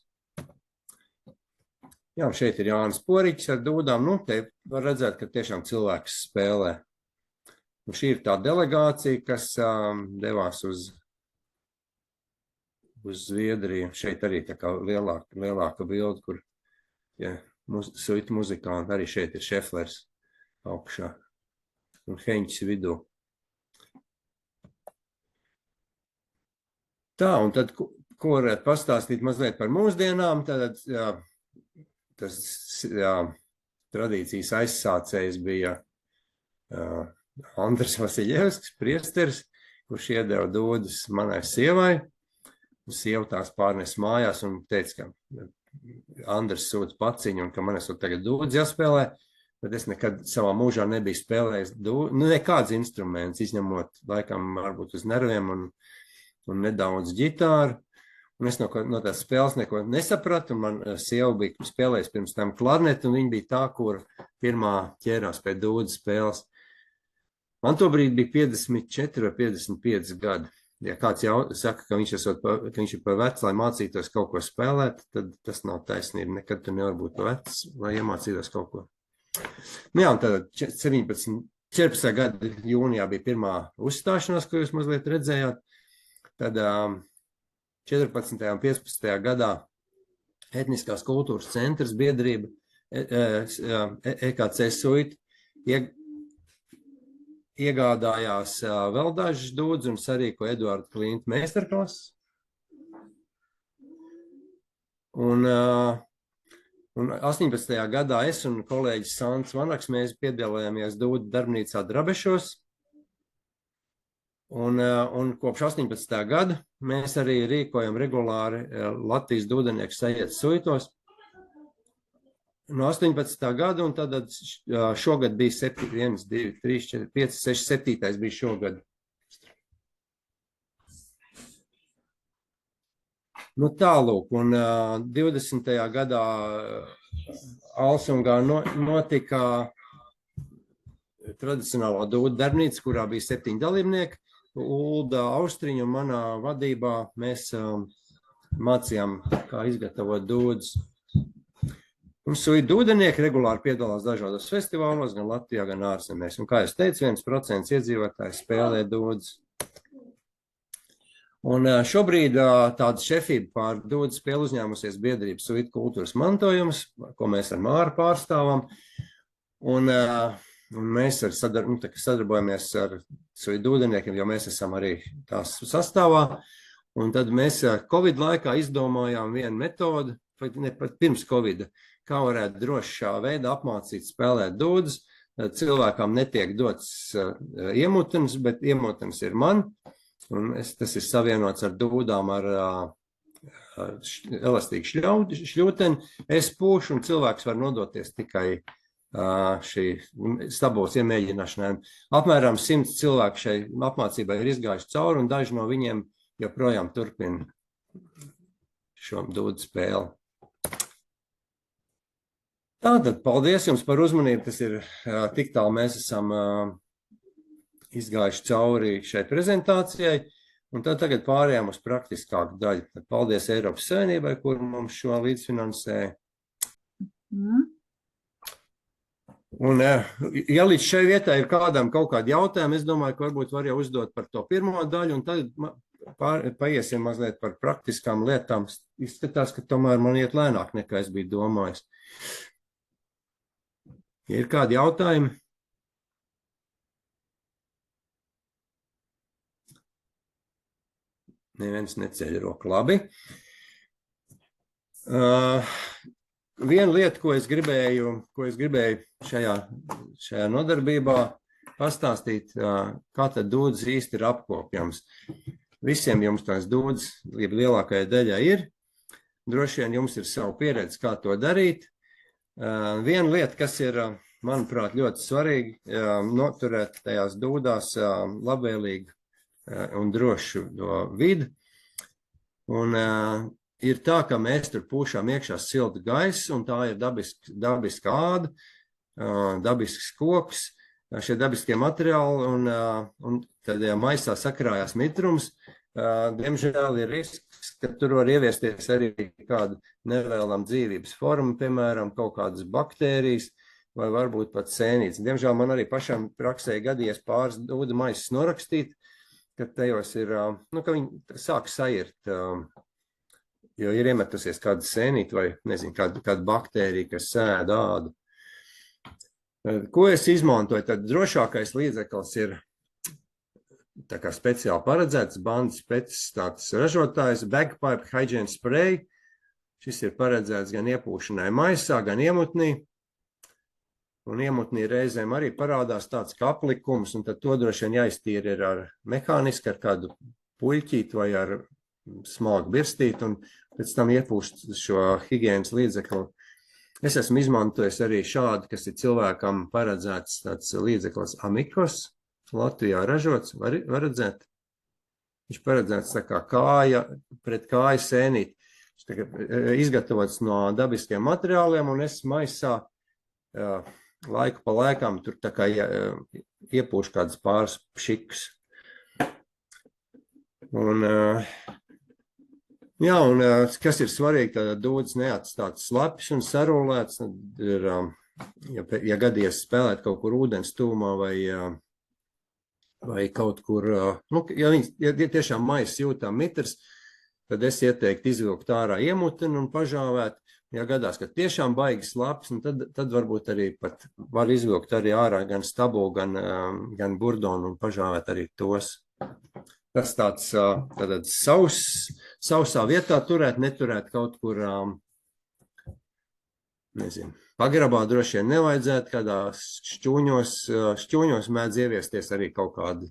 Speaker 1: Jā, šeit ir Jānis Poriķis ar dūdām, nu te var redzēt, ka tiešām cilvēks spēlē. Un šī ir tā delegācija, kas devās uz Zviedriju. Šeit arī tā kā lielāka bilde, kur suita muzikanti, arī šeit ir Šeflers augšā un Heņķis vidū. Tā, un tad, ko varētu pastāstīt mazliet par mūsdienām, tad tas tradīcijas aizsācējs bija Andris Vasiļevskis, priesteris, kurš iedeva dūdas manai sievai. Sieva tās pārnes mājās un teica, ka Andris sūta paciņu un ka man esot tagad dūdas jāspēlē, bet es nekad savā mūžā nebiju spēlējis nekāds instruments, izņemot laikam varbūt uz nerviem un nedaudz ģitāru. Un es no tās spēles neko nesapratu, un man sieva bija spēlējis pirms tam klarnetu, un viņa bija tā, kur pirmā ķērās pie dūdas spēles. Man tobrīd bija 54 vai 55 gadi. Ja kāds saka, ka viņš ir pa vecs, lai mācītos kaut ko spēlēt, tad tas nav taisnība. Nekad tu nevar būt pa vecs, lai iemācītos kaut ko. Nu jā, un tad 14. gada jūnijā bija pirmā uzstāšanās, ko jūs mazliet redzējāt. Tad 14. un 15. gadā Etniskās kultūras centrs biedrība EKC Suita iegādājās vēl dažas dūdas un sarīko Eduarda Klinta meistarklases. Un 18. gadā es un kolēģis Sants Vanaks, mēs piedalījāmies dūdu darbnīcā Drabešos. Un kopš 18. gada mēs arī rīkojam regulāri Latvijas dūdenieku sajiet suitos. No 18. gada, un tad šogad bija 1, 2, 3, 4, 5, 6, 7. bija šogad. Nu tālūk, un 20. gadā Alsungā notika tradicionālā dūdu darbnīca, kurā bija 7 dalībnieki. Ulda Austriņa un manā vadībā mēs mācījām, kā izgatavot dūdus. Un suitu dūdenieki regulāri piedalās dažādos festivālos, gan Latvijā, gan ārzemēs. Un kā es teicu, 1% iedzīvotāji spēlē dūdus. Un šobrīd tāda šefība pār dūdu spēlu uzņēmusies biedrības Suitu kultūras mantojums, ko mēs ar Māru pārstāvam. Un mēs sadarbojamies ar suitu dūdeniekiem, jo mēs esam arī tās sastāvā. Un tad mēs Covid laikā izdomājām vienu metodu, pat pirms Covida, kā varētu drošā veidā apmācīt spēlēt dūdus. Cilvēkam netiek dots iemutens, bet iemutens ir man. Un tas ir savienots ar dūdām, ar elastīgu šļūteni. Es pūšu un cilvēks var nodoties tikai šī stabulas iemēģināšanai. Apmēram 100 cilvēku šai apmācībai ir izgājuši cauri, un daži no viņiem joprojām turpina šo dūdu spēli. Tātad, paldies jums par uzmanību. Tas ir tik tālu mēs esam izgājuši cauri šai prezentācijai, un tad tagad pārējām uz praktiskāku daļu. Tad paldies Eiropas Savienībai, kur mums šo līdzfinansēja. Un, ja līdz šai vietai ir kādam kaut kādi jautājumi, es domāju, ka varbūt var jau uzdot par to pirmo daļu, un tad paiesim mazliet par praktiskām lietām. Izskatās, ka tomēr man iet lēnāk, nekā es biju domājis. Ja ir kādi jautājumi? Neviens neceļ roku. Labi. Viena lieta, ko es gribēju šajā nodarbībā pastāstīt, kā tad dūdas īsti ir apkopjams. Visiem jums tās dūdas lielākajai daļai ir. Droši vien jums ir savu pieredzi, kā to darīt. Viena lieta, kas ir, manuprāt, ļoti svarīga, noturēt tajās dūdās labvēlīgu un drošu vidi. Un ir tā, ka mēs tur pūšām iekšā siltu gaisu, un tā ir dabiska āda, dabisks koks, šie dabiskie materiāli, un tad maisā sakrājās mitrums. Diemžēl ir risks, ka tur var ieviesties arī kāda nevēlama dzīvības forma, piemēram, kaut kādas baktērijas, vai varbūt pat sēnītes. Diemžēl man arī pašam praksē gadījies pāris dūda maisas norakstīt, ka tajos ir, ka viņi sāk sajirt, jo ir iemetusies kāda sēnīte vai, nezinu, kāda baktērija, kas sēd ādu. Ko es izmantoju? Tad drošākais līdzeklis ir tā kā speciāli paredzēts, bandas pēc tāds ražotājs, Bagpipe Hygiene Spray. Šis ir paredzēts gan iepūšanai maisā, gan iemutnī. Un iemutnī reizēm arī parādās tāds kā aplikums, un tad to droši vien jāiztīra ir ar mehāniski, ar kādu puļķīti vai ar smalku birstīti, un pēc tam iepūst šo higienas līdzekli. Es esmu izmantojis arī šādu, kas ir cilvēkam paredzēts tāds līdzeklis Amikos, Latvijā ražots, var redzēt. Viņš paredzēts tā kā kāja pret kāju sēnīt. Viņš izgatavots no dabiskiem materiāliem, un es maisā laiku pa laikam tur tā kā iepūšu kādas pāris šiks. Un, un kas ir svarīgi, tad dūdas neatstāts slapjs un sarūlēts. Ir, ja gadījies spēlēt kaut kur ūdens tūmā vai kaut kur, ja tiešām maisa jūtām mitrs, tad es ieteiktu izvilkt ārā iemuteni un pažāvēt. Ja gadās, ka tiešām baigi slapjs, tad varbūt arī pat var izvilkt arī ārā gan stabu, gan burdonu un pažāvēt arī tos. Tas tāds sausā vietā turēt, neturēt kaut kur, nezinu, pagrabā droši vien nevajadzētu, kādās šķūņos mēdz ieviesties arī kaut kādi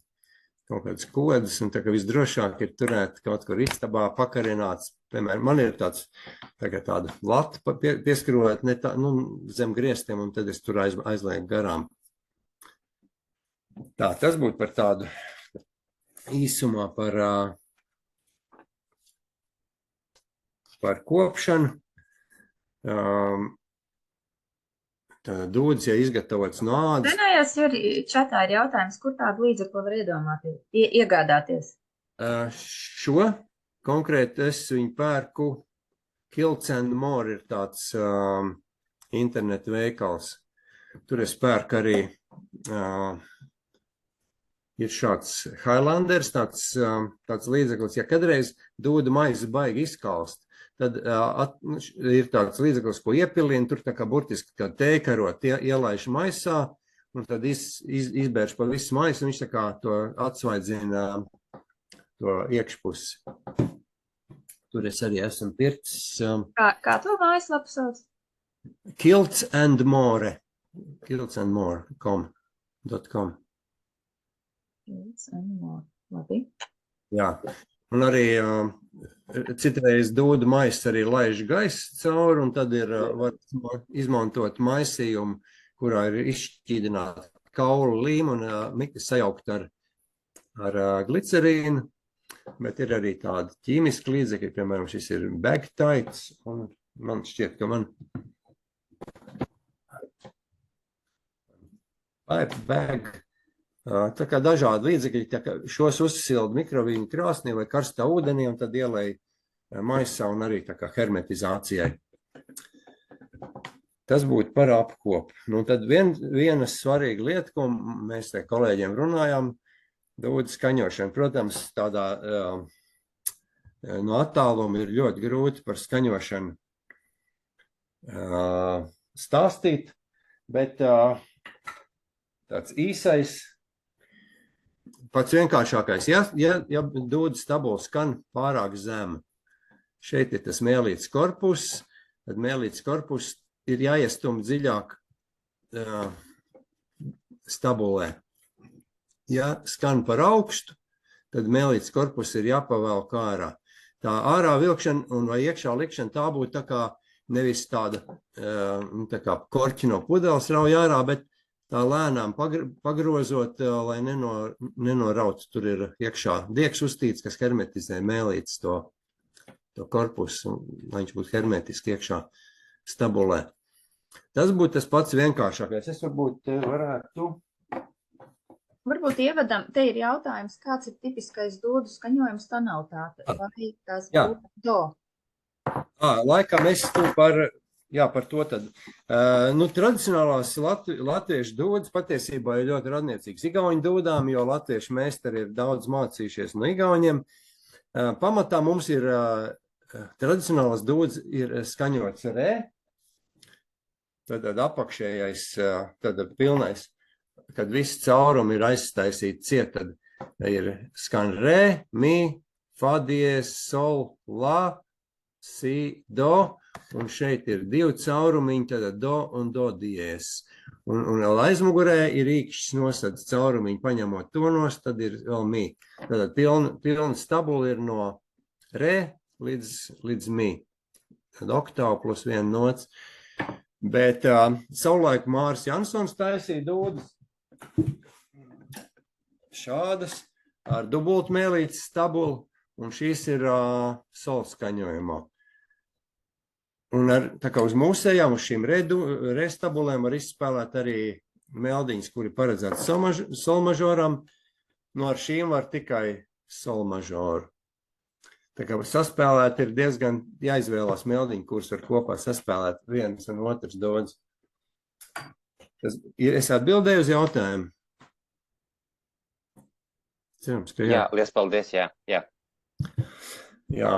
Speaker 1: kaut kādas kodas, un tā kā visdrošāk ir turēt kaut kur istabā pakarināts. Piemēram, man ir tāda lata pieskrūvēt zem griestiem, un tad es tur aizlieku garām. Tā, tas būtu par tādu īsumā par kopšanu. Dūdas, ja izgatavots no ādas.
Speaker 2: Zinājās, Juri, čatā ir jautājums, kur tādu līdzekli var iegādāties?
Speaker 1: Šo konkrēti es viņu pērku. Kilts and More ir tāds internetu veikals. Tur es pērku arī ir šāds Highlanders, tāds līdzeklis. Ja kadreiz dūda maizes baigi izkalst, tad ir tāds līdzeklis, ko iepilina, tur tā kā burtiski kā tēkarot, ielaiž maisā, un tad izbērš pa visu maisu, un viņš tā kā to atsvaidzina to iekšpusi. Tur es arī esmu pircis.
Speaker 2: Kā to mājaslapu sauc?
Speaker 1: Kilts and More. kiltsandmore.com.
Speaker 2: Kilts and More. Labi.
Speaker 1: Jā. Un arī citreiz dūdu maiss arī laiž gaisu cauri, un tad var izmantot maisījumu, kurā ir izšķīdināta kaulu līma un sajaukt ar glicerīnu, bet ir arī tādi ķīmiski līdzekļi, piemēram, šis ir Bagtites, un man šķiet, ka man bag. Tā kā dažādi līdzekļi, tā kā šos uzsilda mikrovīņu krāsnī vai karstā ūdenī, un tad ielej maisā un arī tā kā hermetizācijai. Tas būtu par apkopu. Nu, tad viena svarīga lieta, ko mēs te kolēģiem runājām, dūda skaņošana. Protams, tādā no attāluma ir ļoti grūti par skaņošanu stāstīt, bet tāds īsais, pats vienkāršākais, ja dūdas tabula skan pārāk zema. Šeit ir tas mēlītes korpus, tad mēlītes korpus ir jāiestum dziļāk stabulē. Ja skan par augstu, tad mēlītes korpus ir jāpavēl ārā. Tā ārā vilkšana un vai iekšā likšana tā būtu tā kā nevis tāda tā kā korķi no pudeles rauj ārā, bet tā lēnām pagrozot, lai nenorautu. Tur ir iekšā diegs uztīts, kas hermetizē mēlītes to korpusu, lai viņš būtu hermetiski iekšā stabulē. Tas būtu tas pats vienkāršākais. Es varbūt varētu...
Speaker 2: Varbūt ievadam, te ir jautājums, kāds ir tipiskais dūdu skaņojums tonalitāte, vai tas būtu do?
Speaker 1: Laikam es tu par to tad. Tradicionālās latviešu dūdas patiesībā ir ļoti radniecīgas igauņu dūdām, jo latviešu meistari ir daudz mācījušies no igauņiem. Pamatā mums ir tradicionālās dūdas ir skaņots re, tad apakšējais, tad pilnais. Kad visi caurumi ir aiztaisīti ciet, tad ir skan re, mi, fa diez, sol, la, si, do, un šeit ir divi caurumiņi, tad do un do diez. Un aizmugurē ir īkšķis nosadz caurumiņi, paņemot to nost, tad ir vēl mi. Tad pilna stabula ir no re līdz mi. Tad oktāvu plus viena nots. Bet savulaik Māris Jansons taisīja dūdas šādas ar dubultmēlītes stabulu, un šīs ir sol skaņojumā. Un tā kā uz mūsējām, uz šīm re stabulēm var izspēlēt arī meldiņas, kuri paredzēts sol mažoram, no ar šīm var tikai sol mažoru. Tā kā saspēlēt ir diezgan jāizvēlās meldiņi, kuras var kopā saspēlēt viens un otrs dūdas. Es atbildēju uz jautājumu. Cerams, ka jā.
Speaker 6: Jā, liels paldies, jā.
Speaker 1: Jā,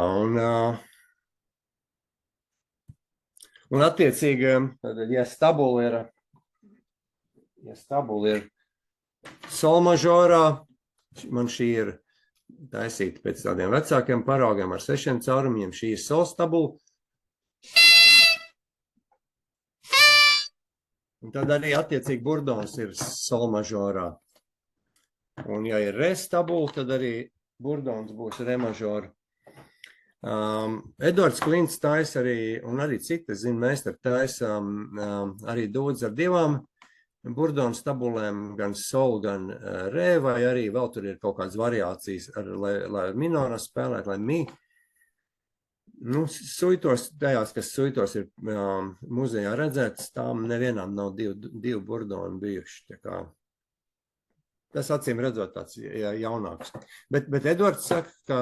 Speaker 1: un attiecīgi, ja stabula ir sol mažorā, man šī ir taisīta pēc tādiem vecākiem paraugiem ar 6 caurumiem, šī ir sol stabula. Un tad arī attiecīgi burdons ir sol mažorā. Un ja ir re stabula, tad arī burdons būs re mažora. Edvards Klints taisa arī, un arī citi, es zinu, mēs taisa arī dūdz ar 2 burdonu stabulēm, gan sol, gan re, vai arī vēl tur ir kaut kādas variācijas, lai minorā spēlēt, lai mi. Nu, suitos, tajās, kas suitos ir muzejā redzētas, tām nevienām nav 2 burdoni bijuši. Tā kā tas acīm redzot tāds jaunāks. Bet Edvards saka, ka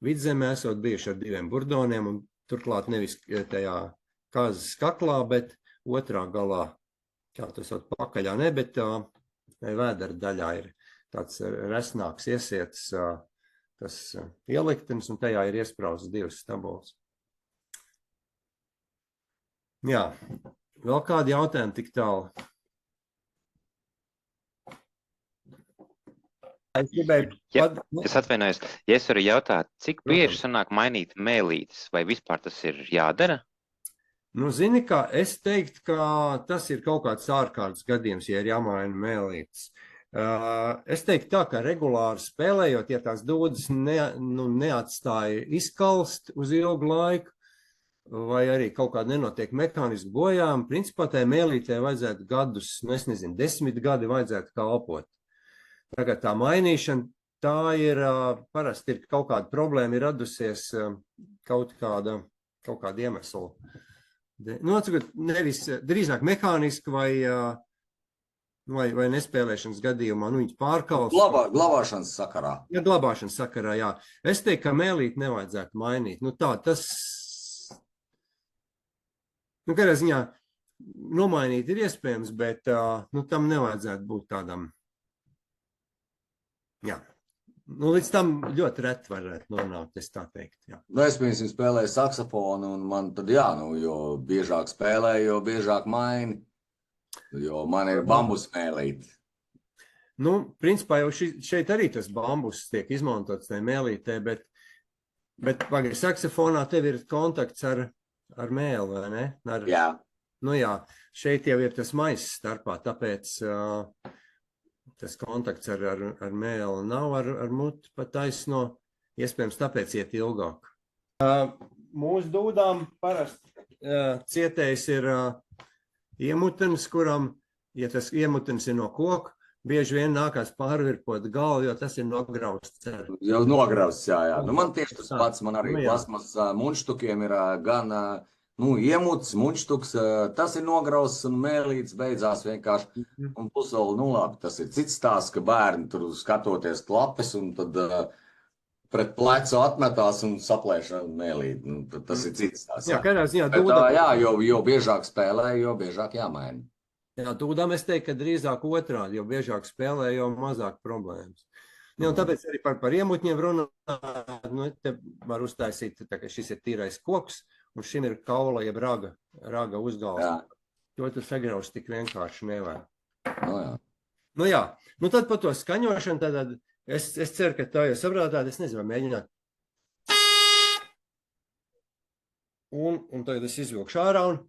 Speaker 1: Vidzemē esot bijuši ar 2 burdoniem, un turklāt nevis tajā kāzas kaklā, bet otrā galā, kā tas pakaļā, ne, bet vēdera daļā ir tāds resnāks iesietas tas ieliktenis, un tajā ir iespraustas 2 stabulas. Jā, vēl kādi jautājumi tik tālu? Es gribēju...
Speaker 6: Es atvainojos, ja es varu jautāt, cik bieži sanāk mainīt mēlītes, vai vispār tas ir jādara?
Speaker 1: Nu, zini, kā es teiktu, ka tas ir kaut kāds ārkārtas gadījums, ja ir jāmaina mēlītes. Es teiktu tā, ka regulāri spēlējot, ja tās dūdas neatstāja izkalst uz ilgu laiku, vai arī kaut kāda nenotiek mehāniski bojām, principā tai mēlītē vajadzētu gadus, es nezinu, 10 gadi vajadzētu kalpot. Tagad tā mainīšana, tā ir, parasti ir kaut kāda problēma, ir radusies kaut kāda iemesla. Nu, atsakot, nevis drīzāk mehāniski vai nespēlēšanas gadījumā, nu, viņas pārkals.
Speaker 3: Glabāšanas sakarā.
Speaker 1: Ja, glabāšanas sakarā, jā. Es teiktu, ka mēlīti nevajadzētu mainīt. Nu, tā, tas, nu, kādā ziņā nomainīt ir iespējams, bet, nu, tam nevajadzētu būt tādam. Jā. Nu, līdz tam ļoti reti varētu nonākt, es tā teikt, jā.
Speaker 3: Nu, es, piemēram, spēlēju saksofonu, un man tad, jā, nu, jo biežāk spēlēju, jo biežāk maini, jo man ir bambus mēlīti.
Speaker 1: Nu, principā jau šeit arī tas bambus tiek izmantots tajā mēlītē, bet pagaidi, saksofonā tev ir kontakts ar mēli, vai ne?
Speaker 3: Jā.
Speaker 1: Nu, jā, šeit jau ir tas maiss starpā, tāpēc... tas kontakts ar mēli nav ar muti pat taisno, iespējams tāpēc iet ilgāk. Mūsu dūdām parasti cietējs ir iemutenis, kuram, ja tas iemutenis ir no koka, bieži vien nākās pārvirpot galvu, jo tas ir nograusts.
Speaker 3: Jau nograusts, jā. Nu, man tieši tas pats, man arī plasmas muņštukiem ir gan... Nu, iemuts, muņštuks, tas ir nograusts un mēlīts beidzās vienkārši. Un pusoli, nu labi, tas ir cits stāsts, ka bērni tur skatoties klapes un tad pret plecu atmetās un saplēš mēlīti. Nu, tas ir cits stāsts.
Speaker 1: Jā, kādā ziņā
Speaker 3: dūdām. Jā, jo biežāk spēlē, jo biežāk jāmaina.
Speaker 1: Jā, dūdām es teiktu, ka drīzāk otrādi, jo biežāk spēlē, jo mazāk problēmas. Jā, un tāpēc arī par iemutņiem runāt, nu, te var uztaisīt, tā, ka šis ir tīrais koks, un šim ir kaula, jeb raga uzgals.
Speaker 3: Jā.
Speaker 1: To tu sagraus tik vienkārši nevar.
Speaker 3: No, jā.
Speaker 1: Nu jā, nu tad par to skaņošanu, tad es ceru, ka tā jau saprātāt, es nezinu, mēģināt. Un tagad es izvilkšu ārā un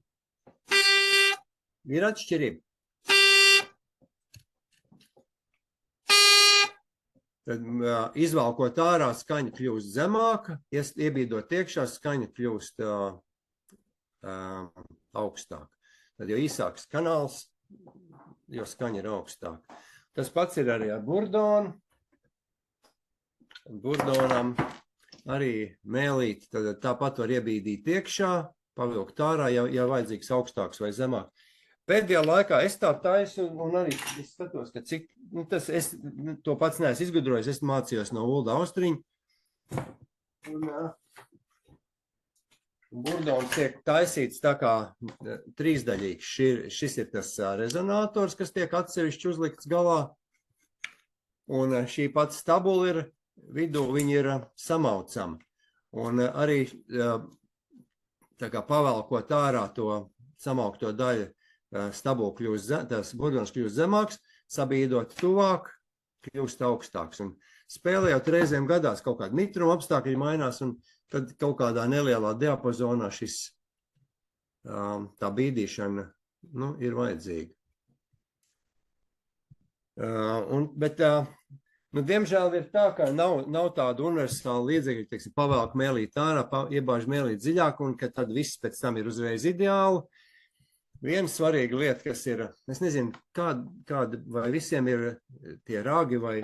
Speaker 1: ir atšķirība. Tad izvalkot ārā skaņa kļūst zemāka, iebīdot iekšā skaņa kļūst augstāk. Tad jo īsāks kanāls, jo skaņa ir augstāk. Tas pats ir arī ar burdonu. Burdonam arī mēlīt, tad tāpat var iebīdīt iekšā, pavilkt ārā, ja vajadzīgs augstāks vai zemāk. Pēdējā laikā es tā taisu un arī es skatos, ka cik, nu tas es to pats neesmu izgudrojis, es mācījos no Ulda Austriņa. Burdons tiek taisīts tā kā trīsdaļīgs. Šis ir tas rezonators, kas tiek atsevišķi uzlikts galā. Un šī pati stabula ir vidū, viņi ir samaucami. Un arī tā kā pavelkot ārā to samaukto daļu, stabula kļūst, tas burdons kļūst zemāks, sabīdot tuvāk, kļūst augstāks. Un spēlējot reizēm gadās kaut kāda mitruma apstākļi mainās, un tad kaut kādā nelielā diapazonā tā bīdīšana, nu, ir vajadzīga. Bet, nu, diemžēl ir tā, ka nav tāda universāla līdzekļa, teiksim, pavēlk mēlīt ārā, iebāž mēlīt dziļāk, un ka tad viss pēc tam ir uzreiz ideāli. Viena svarīga lieta, kas ir, es nezinu, kāda vai visiem ir tie rāgi, vai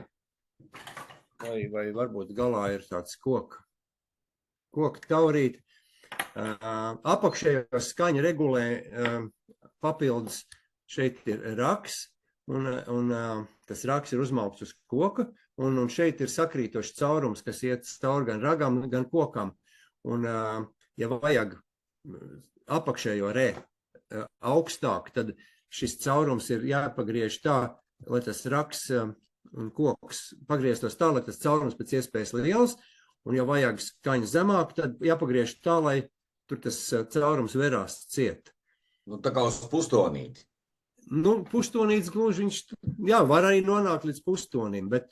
Speaker 1: varbūt galā ir tāds koka taurīt. Apakšējo skaņu regulē papildus, šeit ir raks, un tas raks ir uzmaukts uz koka, un šeit ir sakrītošs caurums, kas iet cauri gan ragam, gan kokam. Un, ja vajag apakšējo augstāk, tad šis caurums ir jāpagriež tā, lai tas raks un koks pagrieztos tā, lai tas caurums pēc iespējas liels, un ja vajag skaņu zemāk, tad jāpagriež tā, lai tur tas caurums verās ciet.
Speaker 3: Nu, tā kā uz pustonīti.
Speaker 1: Nu, pustonīts gluži viņš, jā, var arī nonākt līdz pustonim, bet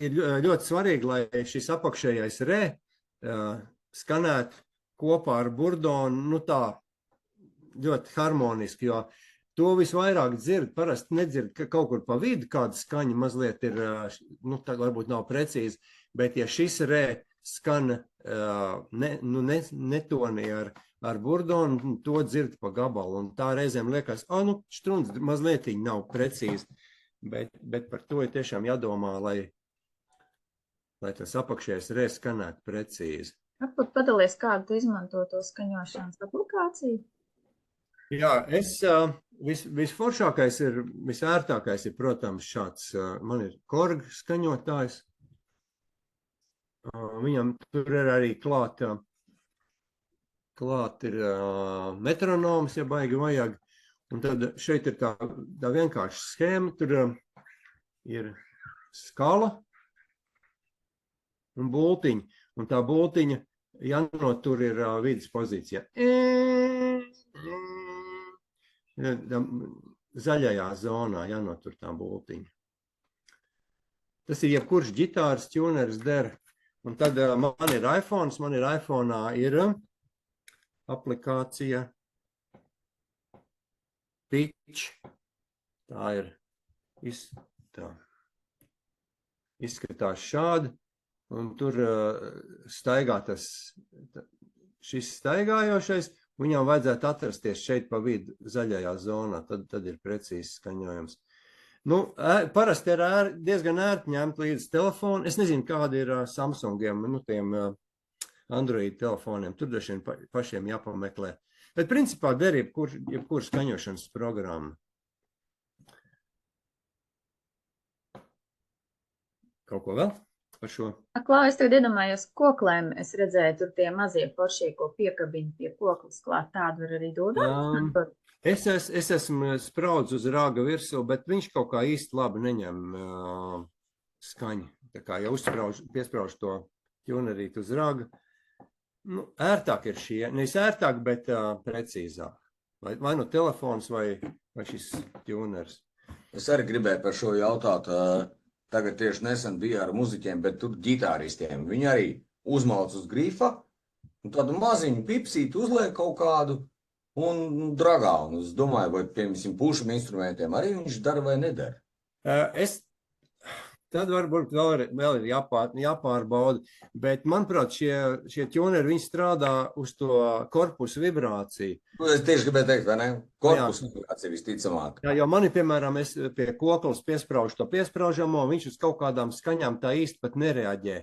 Speaker 1: ir ļoti svarīgi, lai šis apakšējais skanētu kopā ar burdonu, nu tā, ļoti harmoniski, jo to visvairāk dzird, parasti nedzird, ka kaut kur pa vidu kāda skaņa mazliet ir, nu tā varbūt nav precīzi, bet ja šis skan netoni ar burdonu, to dzird pa gabalu, un tā reizēm liekas, nu štruns mazlietiņi nav precīzi, bet par to ir tiešām jādomā, lai tas apakšējais skanētu precīzi.
Speaker 2: Varbūt padalies, kādu izmanto to skaņošanas aplikāciju?
Speaker 1: Jā, visforšākais ir, visērtākais ir, protams, šāds, man ir Korg skaņotājs. Viņam tur ir arī klāt ir metronoms, ja baigi vajag. Un tad šeit ir tā vienkārša schēma, tur ir skala un bultiņa. Un tā bultiņa, jānotur ir vidas pozīcija. Zaļajā zonā jānotur tā bultiņa. Tas ir jebkurš ģitāras tuneris der. Un tad man ir iPhone'ā ir aplikācija Pitch. Tā ir izskatās šādi. Un tur staigā šis staigājošais. Viņam vajadzētu atrasties šeit pa vidu zaļajā zonā, tad ir precīzi skaņojums. Nu, parasti ir diezgan ērti ņemt līdz telefonu. Es nezinu, kādi ir Samsungiem, nu, tiem Android telefoniem. Tur droši vien pašiem jāpameklē. Bet principā der jebkur skaņošanas programma. Kaut ko vēl par šo?
Speaker 2: Klau, es tagad iedomājos koklēm, es redzēju, tur tie mazie foršie, ko piekabina pie koklas klāt, tādu var arī dodāt?
Speaker 1: Es esmu spraudz uz rāga virsū, bet viņš kaut kā īsti labi neņem skaņu. Tā kā, ja piesprauž to tunerīt uz rāga, nu, ērtāk ir šie, nevis ērtāk, bet precīzāk. Vai nu telefons, vai šis tuners.
Speaker 3: Es arī gribēju par šo jautāt. Tagad tieši nesen bija ar muziķiem, bet tur ģitāristiem. Viņi arī uzmalc uz grifa, un tādu maziņu pipsīti uzliek kaut kādu un dragā. Un es domāju, vai, piemēram, pušam instrumentiem arī viņš dara vai nedara.
Speaker 1: Tad varbūt vēl ir jāpārbauda, bet, manuprāt, šie tuneri, viņi strādā uz to korpusu vibrāciju.
Speaker 3: Es tieši gribēju teikt, vai ne? Korpusu vibrācija visticamāk.
Speaker 1: Jā, jo mani, piemēram, es pie koklas piespraužu to piespraužamo, viņš uz kaut kādām skaņām tā īsti pat nereaģē.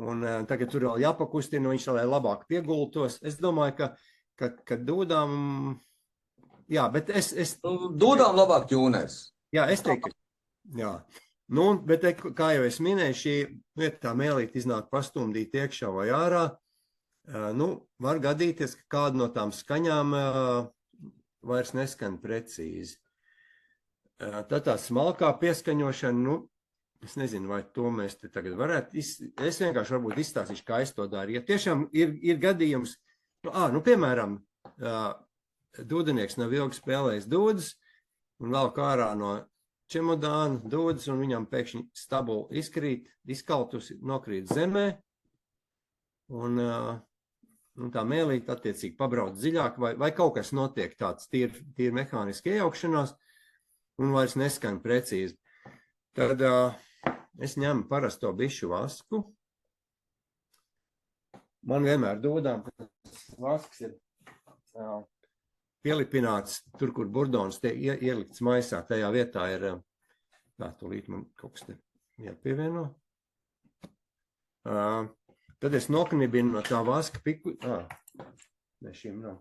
Speaker 1: Un tagad tur vēl jāpakustina, viņš lai labāk piegultos. Es domāju, ka dūdām, jā, bet
Speaker 3: Dūdām labāk tuners.
Speaker 1: Jā, es teiktu, jā. Nu, bet, kā jau es minēju, šī tā mēlīt iznāk pastumdīt iekšā vai ārā. Nu, var gadīties, ka kāda no tām skaņām vairs neskan precīzi. Tad tā smalkā pieskaņošana, nu, es nezinu, vai to mēs te tagad varētu. Es vienkārši varbūt izstāstīšu, kā es to daru. Ja tiešām ir gadījums, piemēram, dūdenieks nav ilgi spēlējis dūdas un vēl kā ārā no čemodānu, dūdas, un viņam pēkšņi stabuli izkaltusi, nokrīt zemē, un tā mēlīte attiecīgi pabrauc dziļāk, vai kaut kas notiek tāds tīri mehāniski iejaukšanās, un vairs neskan precīzi. Tad es ņemu parasto bišu vasku. Man vienmēr dodām, ka vasks ir pielipināts tur, kur burdons ielikts maisā. Tajā vietā ir, tūlīt man kaut kas te jāpievieno. Tad es noknibinu no tā vaska piku. Ne, šim nav.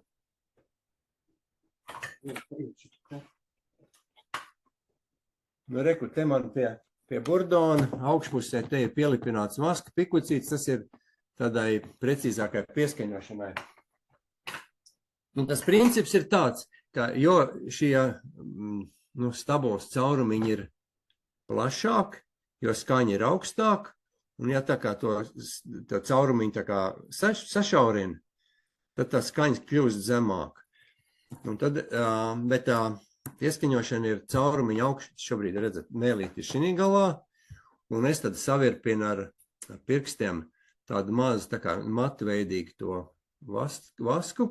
Speaker 1: Nu, reku, te man pie burdona augšpusē te ir pielipināts vaska pikucīts. Tas ir tādai precīzākai pieskaņošanai. Un tas princips ir tāds, ka jo šie stabulas caurumiņi ir plašāk, jo skaņa ir augstāk, un ja tā kā to caurumiņu tā kā sašaurina, tad tā skaņa kļūst zemāk. Un tad, bet tā pieskaņošana ir caurumiņa augšs, šobrīd redzat, mēlīti ir šī galā, un es tad savirpinu ar pirkstiem tādu mazu, tā kā matveidīgu to vasku,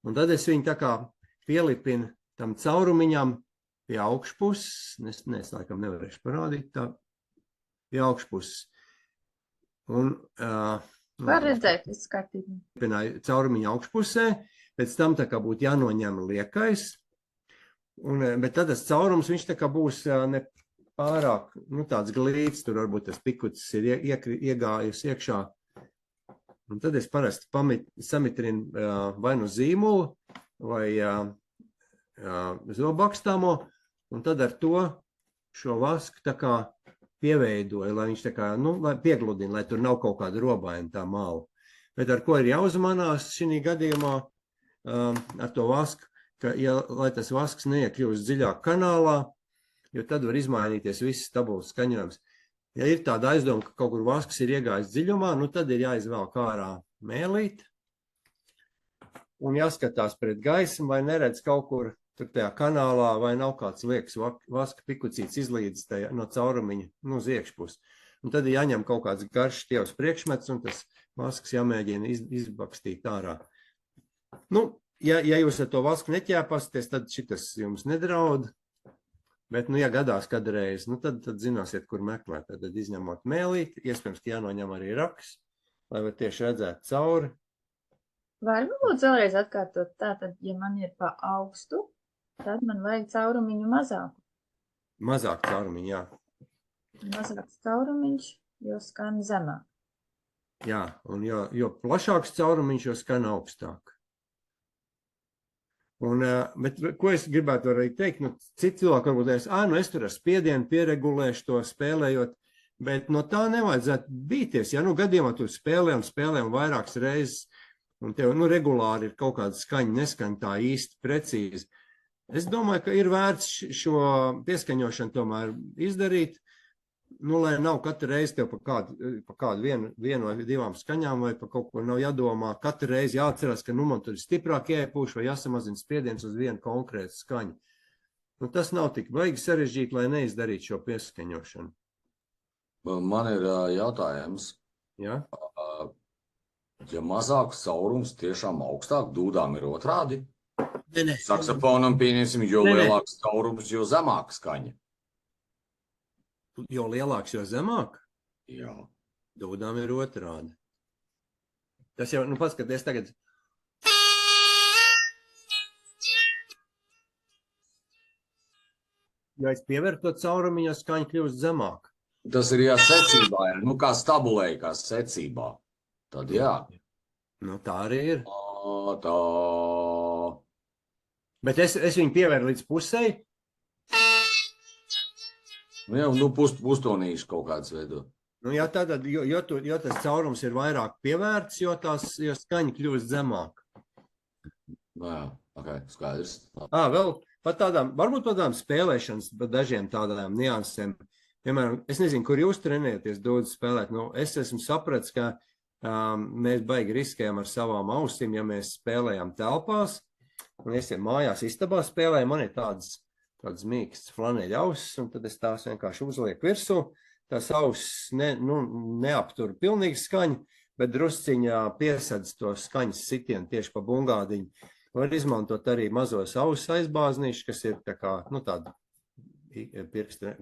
Speaker 1: un tad es viņu tā kā pielipinu tam caurumiņam pie augšpuses, es laikam nevarēšu parādīt tā, pie augšpuses. Un,
Speaker 2: var redzēt, viss kārtībā.
Speaker 1: Caurumiņa augšpusē, pēc tam tā kā būtu jānoņem liekais, bet tad tas caurums, viņš tā kā būs ne pārāk, tāds glīts, tur varbūt tas pikucis ir iegājus iekšā. Un tad es parasti samitrinu vai nu zīmolu, vai zobakstāmo, un tad ar to šo vasku tā kā pieveidoju, lai viņš tā kā, lai piegludina, lai tur nav kaut kāda robaina tā māla. Bet ar ko ir jāuzmanās šī gadījumā ar to vasku, ka, lai tas vasks neiekļūst dziļāk kanālā, jo tad var izmainīties viss stabulas skaņojums. Ja ir tāda aizdoma, ka kaut kur vasks ir iegājis dziļumā, tad ir jāizvēl ārā mēlīt un jāskatās pret gaismu, vai neredz kaut kur tur tajā kanālā, vai nav kāds liekas vaska pikucīts izlīdz no caurumiņa, uz iekšpusi. Un tad ir jāņem kaut kāds garš tievs priekšmets, un tas vasks jāmēģina izbakstīt ārā. Ja jūs ar to vasku neķēpasties, tad šitas jums nedraud. Bet, ja gadās kādreiz, tad zināsiet, kur meklēt. Tad izņemot mēlīti, iespējams, ka jānoņem arī raks, lai var tieši redzēt cauri.
Speaker 2: Varbūt vēlreiz atkārtot tātad, ja man ir pa augstu, tad man vajag caurumiņu mazāku.
Speaker 1: Mazāk caurumiņu, jā.
Speaker 2: Mazāks caurumiņš, jo skan zemāk.
Speaker 1: Jā, un jo plašāks caurumiņš, jo skan augstāk. Bet, ko es gribētu arī teikt, citi cilvēki varbūt es tur ar spiedienu pieregulēšu to spēlējot, bet no tā nevajadzētu bīties. Ja gadījumā tu spēlējam vairākas reizes, un tev regulāri ir kaut kāda skaņa, neskan tā īsti precīzi. Es domāju, ka ir vērts šo pieskaņošanu tomēr izdarīt, lai nav katru reizi tev pa kādu vienu vai divām skaņām vai pa kaut ko nav jādomā. Katru reizi jāatcerās, ka man tur ir stiprāk jāiepūš vai jāsamazina spiediens uz vienu konkrētu skaņu. Tas nav tik baigi sarežģīti, lai neizdarītu šo pieskaņošanu.
Speaker 3: Man ir jautājums.
Speaker 1: Ja?
Speaker 3: Ja mazāks caurums tiešām augstāk, dūdām ir otrādi?
Speaker 1: Ne.
Speaker 3: Saksofonam pieņemsim, jo lielāks caurums, jo zemāka skaņa.
Speaker 1: Jo lielāks, jo zemāk?
Speaker 3: Jā.
Speaker 1: Dūdām ir otrādi. Tas jau, paskaties tagad. Ja es pieveru to caurumiņu, skaņa kļūst zemāk.
Speaker 3: Tas ir secībā, kā stabulē, kā secībā. Tad jā.
Speaker 1: Tā arī ir.
Speaker 3: Tā.
Speaker 1: Bet es viņu pieveru līdz pusei.
Speaker 3: Pustonīši kaut kāds veido.
Speaker 1: Jā, tātad, jo tas caurums ir vairāk pievērts, jo skaņa kļūst zemāk.
Speaker 3: Jā, ok, skaidrs.
Speaker 1: Vēl pat tādām, varbūt tādām spēlēšanas, bet dažiem tādām niansēm. Piemēram, es nezinu, kur jūs trenējaties dod spēlēt. Es esmu sapratis, ka mēs baigi riskējam ar savām ausīm, ja mēs spēlējam telpās. Un es mājās istabā spēlēju, man ir tādas mīkstas flaneļa ausis, un tad es tās vienkārši uzlieku virsū. Tās ausis neaptur pilnīgi skaņu, bet drusciņā piesedz to skaņas sitienu tieši pa bungādiņu. Var izmantot arī mazos ausis aizbāznīšus, kas ir tādi pirksta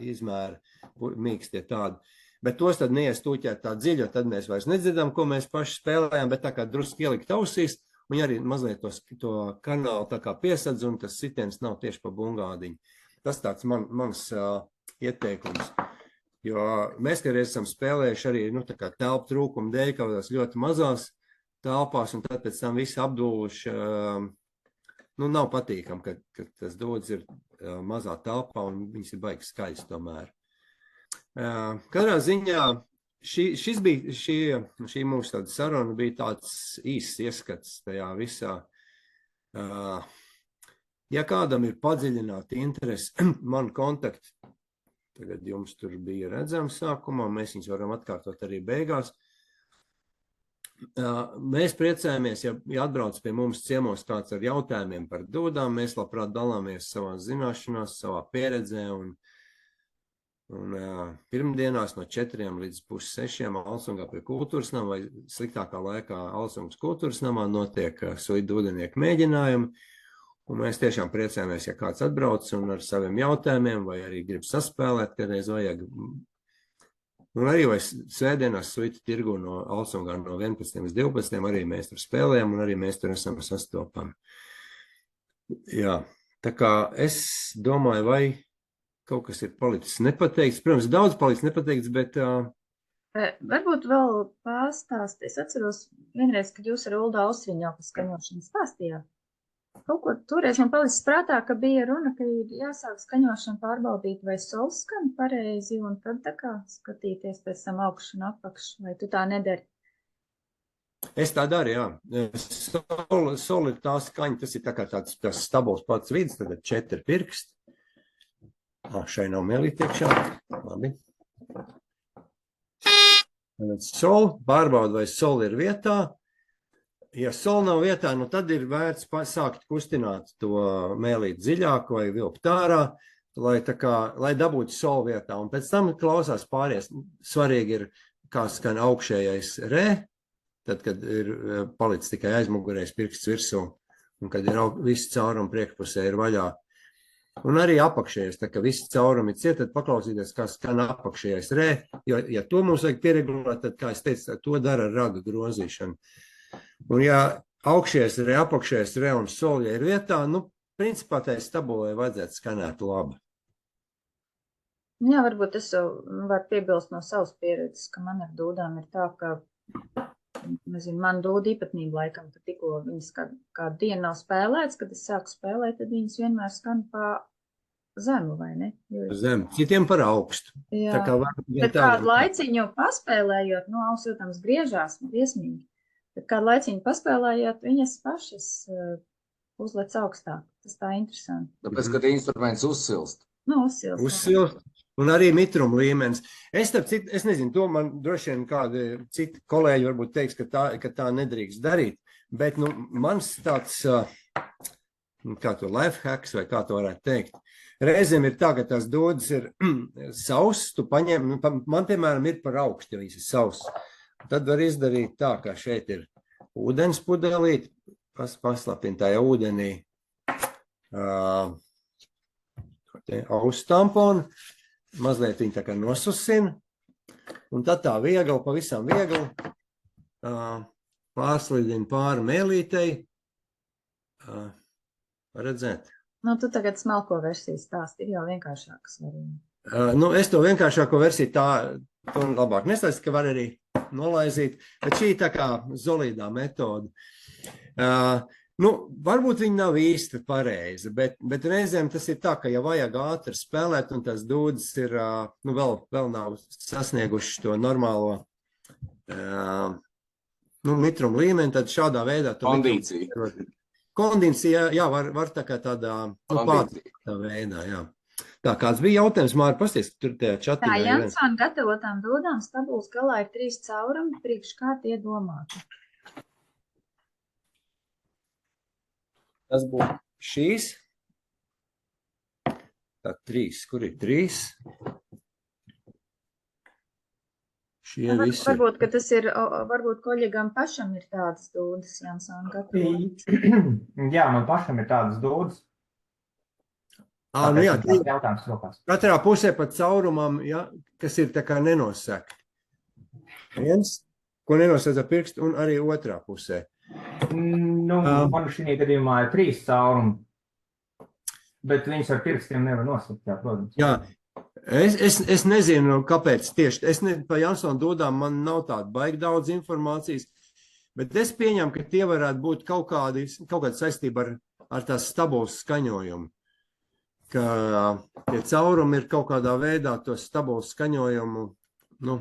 Speaker 1: izmēra, mīkstie tādi. Bet tos tad neies tūķēt tā dziļi, jo tad mēs vairs nedzirdam, ko mēs paši spēlējam, bet tā kā drusku ielikt ausīs, un arī mazliet to kanālu tā kā piesadz, un tas sitiens nav tieši pa bungādiņu. Tas tāds mans ieteikums. Jo mēs kādreiz esam spēlējuši arī, tā kā telpu trūkumu dēļ, kaut kādās ļoti mazās telpās, un tad pēc tam visi apdūluši, nav patīkam, ka tas dodas ir mazā telpā, un viņas ir baigi skaļas tomēr. Katrā ziņā šī mūsu tāda saruna bija tāds īsts ieskats tajā visā. Ja kādam ir padziļināta interese, man kontakti, tagad jums tur bija redzams sākumā, mēs viņus varam atkārtot arī beigās. Mēs priecājamies, ja atbrauc pie mums ciemos kāds ar jautājumiem par dūdām, mēs labprāt dalāmies savās zināšanās, savā pieredzē, un pirmdienās no 4 līdz 5:30 Alsungā pie kultūras nama vai sliktākā laikā Alsungas kultūras namā notiek suitu dūdenieku mēģinājumi. Un mēs tiešām priecājamies, ja kāds atbrauc un ar saviem jautājumiem vai arī grib saspēlēt, kādreiz vajag. Un arī vai svētdienās suitu tirgu no Alsungā no 11 līdz 12 arī mēs tur spēlējam un arī mēs tur esam sastopami. Jā, tā kā es domāju, vai kaut kas ir palicis nepateikts. Protams, daudz palicis nepateikts, bet...
Speaker 2: Varbūt vēl pastāst. Es atceros vienreiz, kad jūs ar Uldu Austriņu jau par skaņošanu stāstījāt. Kaut ko toreiz man palicis prātā, ka bija runa, ka ir jāsāk skaņošanu pārbaudīt, vai sols skan pareizi, un tad tā kā skatīties pēc tam augšu un apakšu, vai tu tā nedari?
Speaker 1: Es tā daru, jā. Sol ir tā skaņa, tas ir tā kā tāds stabuls pats vidus, tad ir 4 pirksti. Šai nav mēlīt iekšā. Labi. Sol, pārbauda, vai sol ir vietā. Ja sol nav vietā, tad ir vērts sākt kustināt to mēlīt dziļāk vai vilkt ārā, lai dabūtu sol vietā. Un pēc tam klausās pāries. Svarīgi ir, kā skan augšējais re, tad, kad ir palicis tikai aizmugurējais pirksts virsū, un kad ir viss caurums priekšpusē ir vaļā. Un arī apakšējais, tā kā viss caurumi ir ciet, tad paklausīties, kā skan apakšējais re, jo, ja to mums vajag pieregulēt, tad, kā es teicu, to dara ar raga grozīšanu. Un ja augšējais re, apakšējais re un sol, ja ir vietā, principā tai stabulē vajadzētu skanēt labi.
Speaker 2: Jā, varbūt es varu piebilst no savas pieredzes, ka man ar dūdām ir tā, ka, nezinu, man dūda īpatnība laikam, ka tikko viņas kādu dienu nav spēlēts, kad es sāku spēlēt, tad viņas vienmēr skan pa zemu, vai ne?
Speaker 1: Zemu, citiem par augstu.
Speaker 2: Jā, bet kādu laiciņu paspēlējot, ausjūtams griežās, briesmīgi, bet kādu laiciņu paspēlējot, viņas pašas uzlec augstāk. Tas tā interesanti.
Speaker 3: Tāpēc, kad instruments uzsilst.
Speaker 1: Uzsilst. Un arī mitruma līmenis. Es nezinu, to man droši vien kādi citi kolēģi varbūt teiks, ka tā nedrīkst darīt, bet mans tāds, kā to life hacks vai kā to varētu teikt, reizēm ir tā, ka tās dūdas ir sauss, tu paņem, man piemēram ir par augstu, ja viņas ir sauss. Tad var izdarīt tā, kā šeit ir ūdens pudelīt, paslapina tajā ūdenī ausu tamponu, mazliet viņi tā kā nosusina, un tad tā viegli, pavisam viegli pārslidina pāri mēlītei. Redzēt?
Speaker 2: Tu tagad smalko versiju stāst, ir jau vienkāršākas varianti.
Speaker 1: Es to vienkāršāko versiju to labāk nestāstu, ka var arī nolaizīt, bet šī tā kā zolīdā metode. Varbūt viņi nav īsti pareizi, bet reizēm tas ir tā, ka ja vajag ātri spēlēt un tās dūdas ir, vēl nav sasnieguši to normālo mitrumu līmeni, tad šādā veidā...
Speaker 3: Kondīcija.
Speaker 1: Kondīcija, jā, var tā kā tādā pārtā veidā, jā. Tā, kāds bija jautājums, Māri, pasties, tur tajā čatī.
Speaker 2: Tā, Jansona gatavotām dūdām stabulas galā ir 3 caurumi, priekš kā tie domāti.
Speaker 1: Tas būtu šīs. Tā 3. Kur ir 3? Šie visi.
Speaker 2: Varbūt, ka tas ir, varbūt koļegam pašam ir tādas dūdas, Jansona gatavot.
Speaker 7: Jā, man pašam ir tādas dūdas.
Speaker 1: Nu jā,
Speaker 7: Tāpēc tāds jautājums rokās.
Speaker 1: katrā pusē pa caurumam, ja, kas ir tā kā nenosaka. Viens, ko nenosaka ar pirkstu, un arī otrā pusē.
Speaker 7: Nu, man šī gadījumā ir 3 caurumi, bet viņus ar pirkstiem nevar nosakt, jā, protams.
Speaker 1: Jā, es nezinu, kāpēc tieši. Par Jansonu dodām man nav tāda baigi daudz informācijas, bet es pieņemu, ka tie varētu būt kaut kāda saistība ar tās stabulas skaņojumu. Ka tie caurumi ir kaut kādā veidā to stabulas skaņojumu, nu.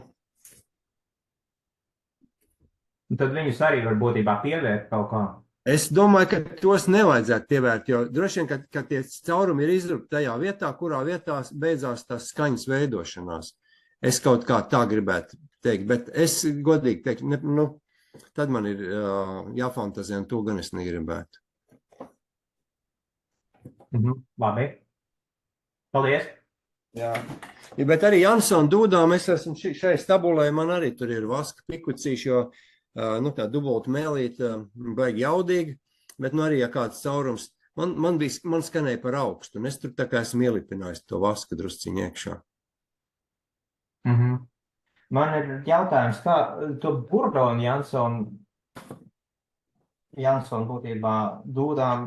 Speaker 7: Un tad viņus arī var būtībā pievērt kaut kā.
Speaker 1: Es domāju, ka tos nevajadzētu pievērt, jo droši vien, ka tie caurumi ir izrūpti tajā vietā, kurā vietā beidzās tās skaņas veidošanās. Es kaut kā tā gribētu teikt, bet es godīgi teiktu, nu, tad man ir jāfantazē, un to gan es negribētu.
Speaker 7: Labi. Paldies.
Speaker 1: Jā. Ja, bet arī Jansona dūdām es esmu šai stabulē, man arī tur ir vaska pikucīši, jo nu, tā dubulta mēlīte baigi jaudīgi, bet nu arī, ja kāds caurums, man skanēja par augstu, un es tur tā kā esmu ielipinājis to vaska drusciņu iekšā.
Speaker 7: Man ir jautājums, kā to Burdonu Jansonu būtībā dūdām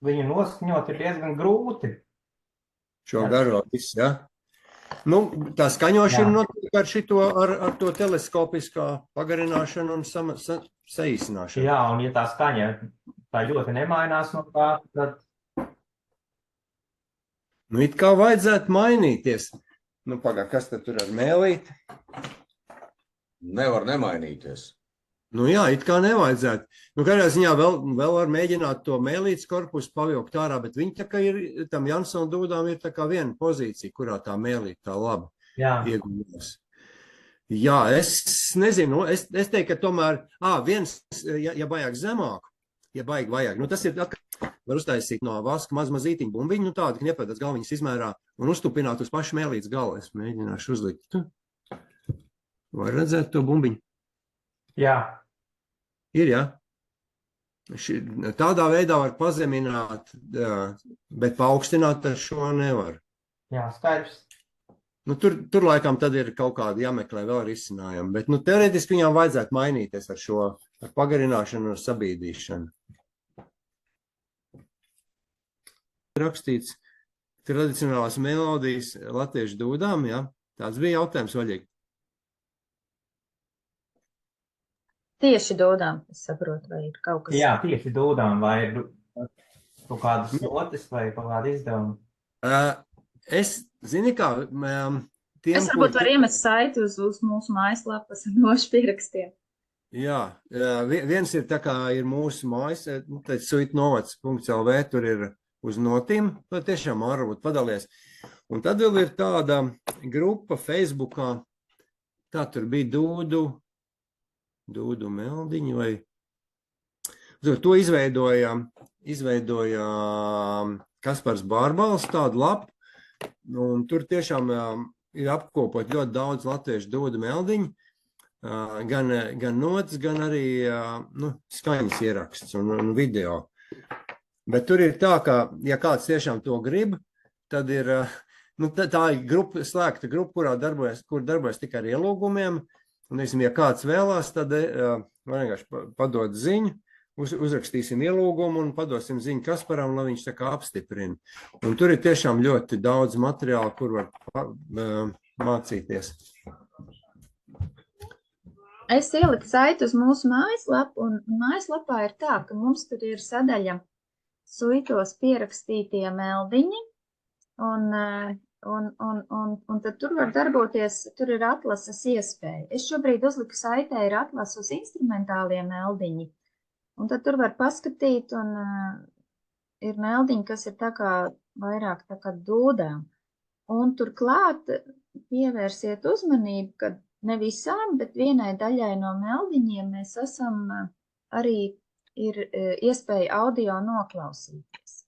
Speaker 7: viņu noskaņot ir diezgan grūti.
Speaker 1: Šo garo visu, ja? Nu, tā skaņošana notiek ar to teleskopiskā pagarināšanu un saīsināšanu.
Speaker 7: Jā, un ja tā skaņa tā ļoti nemainās no tā, tad...
Speaker 1: Nu, it kā vajadzētu mainīties. Nu, kas tad tur ar mēlīti?
Speaker 3: Nevar nemainīties.
Speaker 1: Nu jā, it kā nevajadzētu. Nu, kādā ziņā vēl var mēģināt to mēlītes korpusu pavilkt ārā, bet viņi tā kā ir, tam Jansona dūdām ir tā kā viena pozīcija, kurā tā mēlīte tā labi iegūmās. Jā, es nezinu, es teiktu, ka tomēr, viens, ja vajag zemāku, ja baigi vajag, nu tas ir, var uztaisīt no vaska mazītiņu bumbiņu, nu tādu, ka nepēdās galviņas izmērā un uztupināt uz pašu mēlītes galu. Es mēģināšu uzlikt. Var redzēt to bumbiņu?
Speaker 7: Jā.
Speaker 1: Ir, jā. Tādā veidā var pazemināt, bet paaugstināt ar šo nevar.
Speaker 7: Jā, skaidrs.
Speaker 1: Nu, tur laikam tad ir kaut kādi jāmeklē vēl risinājumi, bet nu, teorētiski viņām vajadzētu mainīties ar pagarināšanu un sabīdīšanu. Rakstīts tradicionālās melodijas latviešu dūdām, jā? Tāds bija jautājums vaļīgi.
Speaker 2: Tieši dūdām, es saprotu, vai ir kaut kas.
Speaker 7: Jā, tieši dūdām, vai ir kaut kādas notis vai kaut kāda izdevuma.
Speaker 1: Es, zini kā, tiem,
Speaker 2: es varbūt varu iemest saiti uz mūsu mājaslapas ar nošu pierakstiem. Jā,
Speaker 1: viens ir tā kā ir mūsu mājas, suitnovads.lv, tur ir uz notīm, lai tiešām varbūt padalies. Un tad vēl ir tāda grupa Facebookā, tā tur bija Dūdu meldiņu vai... To izveidoja Kaspars Bārbals, tādu lapu, un tur tiešām ir apkopot ļoti daudz latviešu dūdu meldiņu, gan notis, gan arī skaņas ieraksts un video. Bet tur ir tā, ka, ja kāds tiešām to grib, tad ir, tā ir slēgta grupa, kur darbojas tikai ar ielūgumiem. Un, ja kāds vēlās, tad vienkārši padod ziņu, uzrakstīsim ielūgumu un padosim ziņu Kasparam, lai viņš tā kā apstiprina. Un tur ir tiešām ļoti daudz materiālu, kur var mācīties.
Speaker 2: Es ieliku saiti uz mūsu mājaslapu, un mājaslapā ir tā, ka mums tur ir sadaļa suitos pierakstītie meldiņi, un tad tur var darboties, tur ir atlases iespēja. Es šobrīd uzliku saitē ir atlas uz instrumentālie meldiņi, un tad tur var paskatīt, un ir meldiņi, kas ir tā kā vairāk tā kā dūdām. Un turklāt pievērsiet uzmanību, ka ne visām, bet vienai daļai no meldiņiem mēs esam arī ir iespēja audio noklausīties.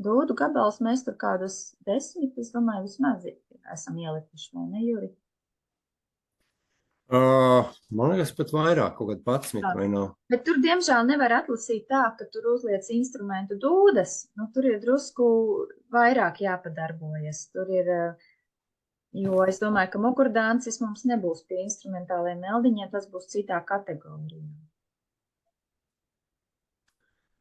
Speaker 2: Dūdu gabals mēs tur kādus 10, es domāju, vismaz esam ielikuši, vai ne, Juri?
Speaker 1: Man liekas, pat vairāk, kaut kāds 11 vai nav.
Speaker 2: Bet tur, diemžēl, nevar atlasīt tā, ka tur uzliec instrumentu dūdas. Nu, tur ir drusku vairāk jāpadarbojas. Tur ir, jo es domāju, ka mugurdāncis mums nebūs pie instrumentālajiem meldiņiem, tas būs citā kategorijā.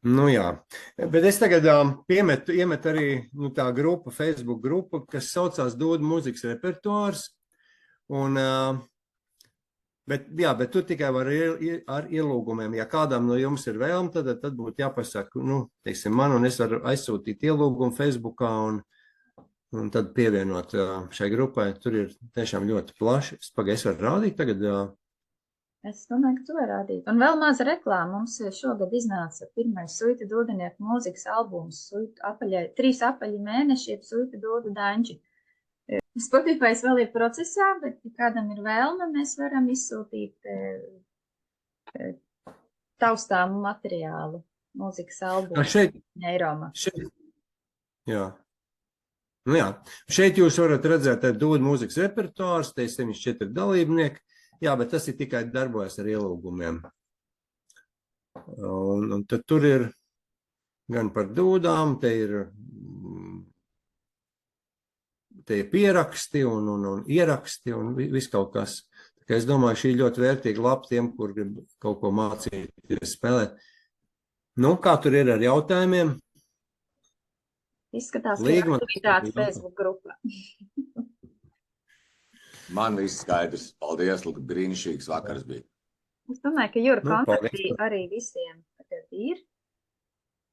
Speaker 1: Nu jā, bet es tagad iemetu arī tā grupa, Facebook grupa, kas saucās Dūdu mūzikas repertuārs. Un, bet tur tikai var ar ielūgumiem. Ja kādam no jums ir vēlme, tad būtu jāpasaka, teiksim, man, un es varu aizsūtīt ielūgumu Facebookā un tad pievienot šai grupai. Tur ir tiešām ļoti plaši. Es varu rādīt tagad.
Speaker 2: Es domāju, ka tu vari rādīt. Un vēl maza reklāma. Mums šogad iznāca pirmais Suita Dūdenieku mūzikas albums. 3 apaļi mēneši, jeb Suita Dūdu daņģi. Spotify vēl ir procesā, bet, ja kādam ir vēlme, mēs varam izsūtīt taustāmu materiālu mūzikas albumu. Eiroma.
Speaker 1: Jā. Nu jā. Šeit jūs varat redzēt Dūdu mūzikas repertuārs, te 74 dalībnieki. Jā, bet tas ir tikai darbojas ar ielūgumiem. Un tad tur ir gan par dūdām, te ir pieraksti un ieraksti un viss kaut kas. Tā kā es domāju, šī ļoti vērtīga lapa tiem, kur grib kaut ko mācīties spēlēt. Nu, kā tur ir ar jautājumiem?
Speaker 2: Izskatās, ka ir aktivitātes Facebook grupā.
Speaker 3: Man viss skaidrs. Paldies, Luka, brīnišķīgs vakars bija.
Speaker 2: Es domāju, ka Jura kontakti arī visiem tagad ir.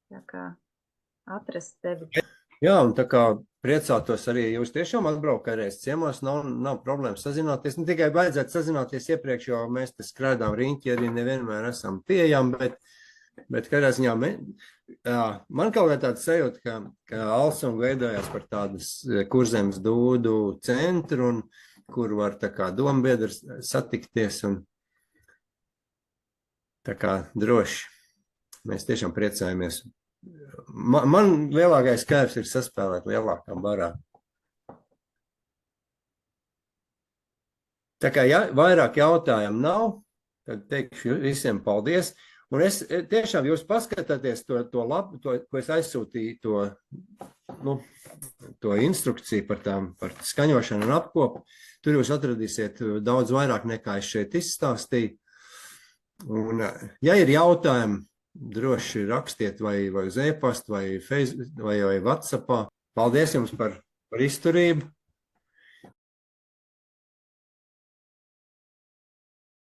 Speaker 2: Tā kā atrast tevi.
Speaker 1: Jā, un tā kā priecātos arī jūs tiešām atbraukarēs ciemos, nav problēma sazināties. Ne tikai vajadzētu sazināties iepriekš, jo mēs te skrēdām riņķi, arī nevienmēr esam pieejami, bet kādā ziņā man kaut kā tāds sajūta, ka Alsung veidojās par tādas Kurzemes dūdu centru, un kur var tā kā dombiedrs satikties un tā kā droši. Mēs tiešām priecājamies. Man lielākais skaips ir saspēlēt lielākā barā. Tā kā vairāk jautājumu nav, tad teikšu visiem paldies. Un es tiešām jūs paskatāties to labu, ko es aizsūtīju, to instrukciju par skaņošanu un apkopu. Tur jūs atradīsiet daudz vairāk nekā es šeit izstāstīju. Un, ja ir jautājumi, droši rakstiet vai uz e-pastu, vai Facebook, vai WhatsAppā. Paldies jums par izturību.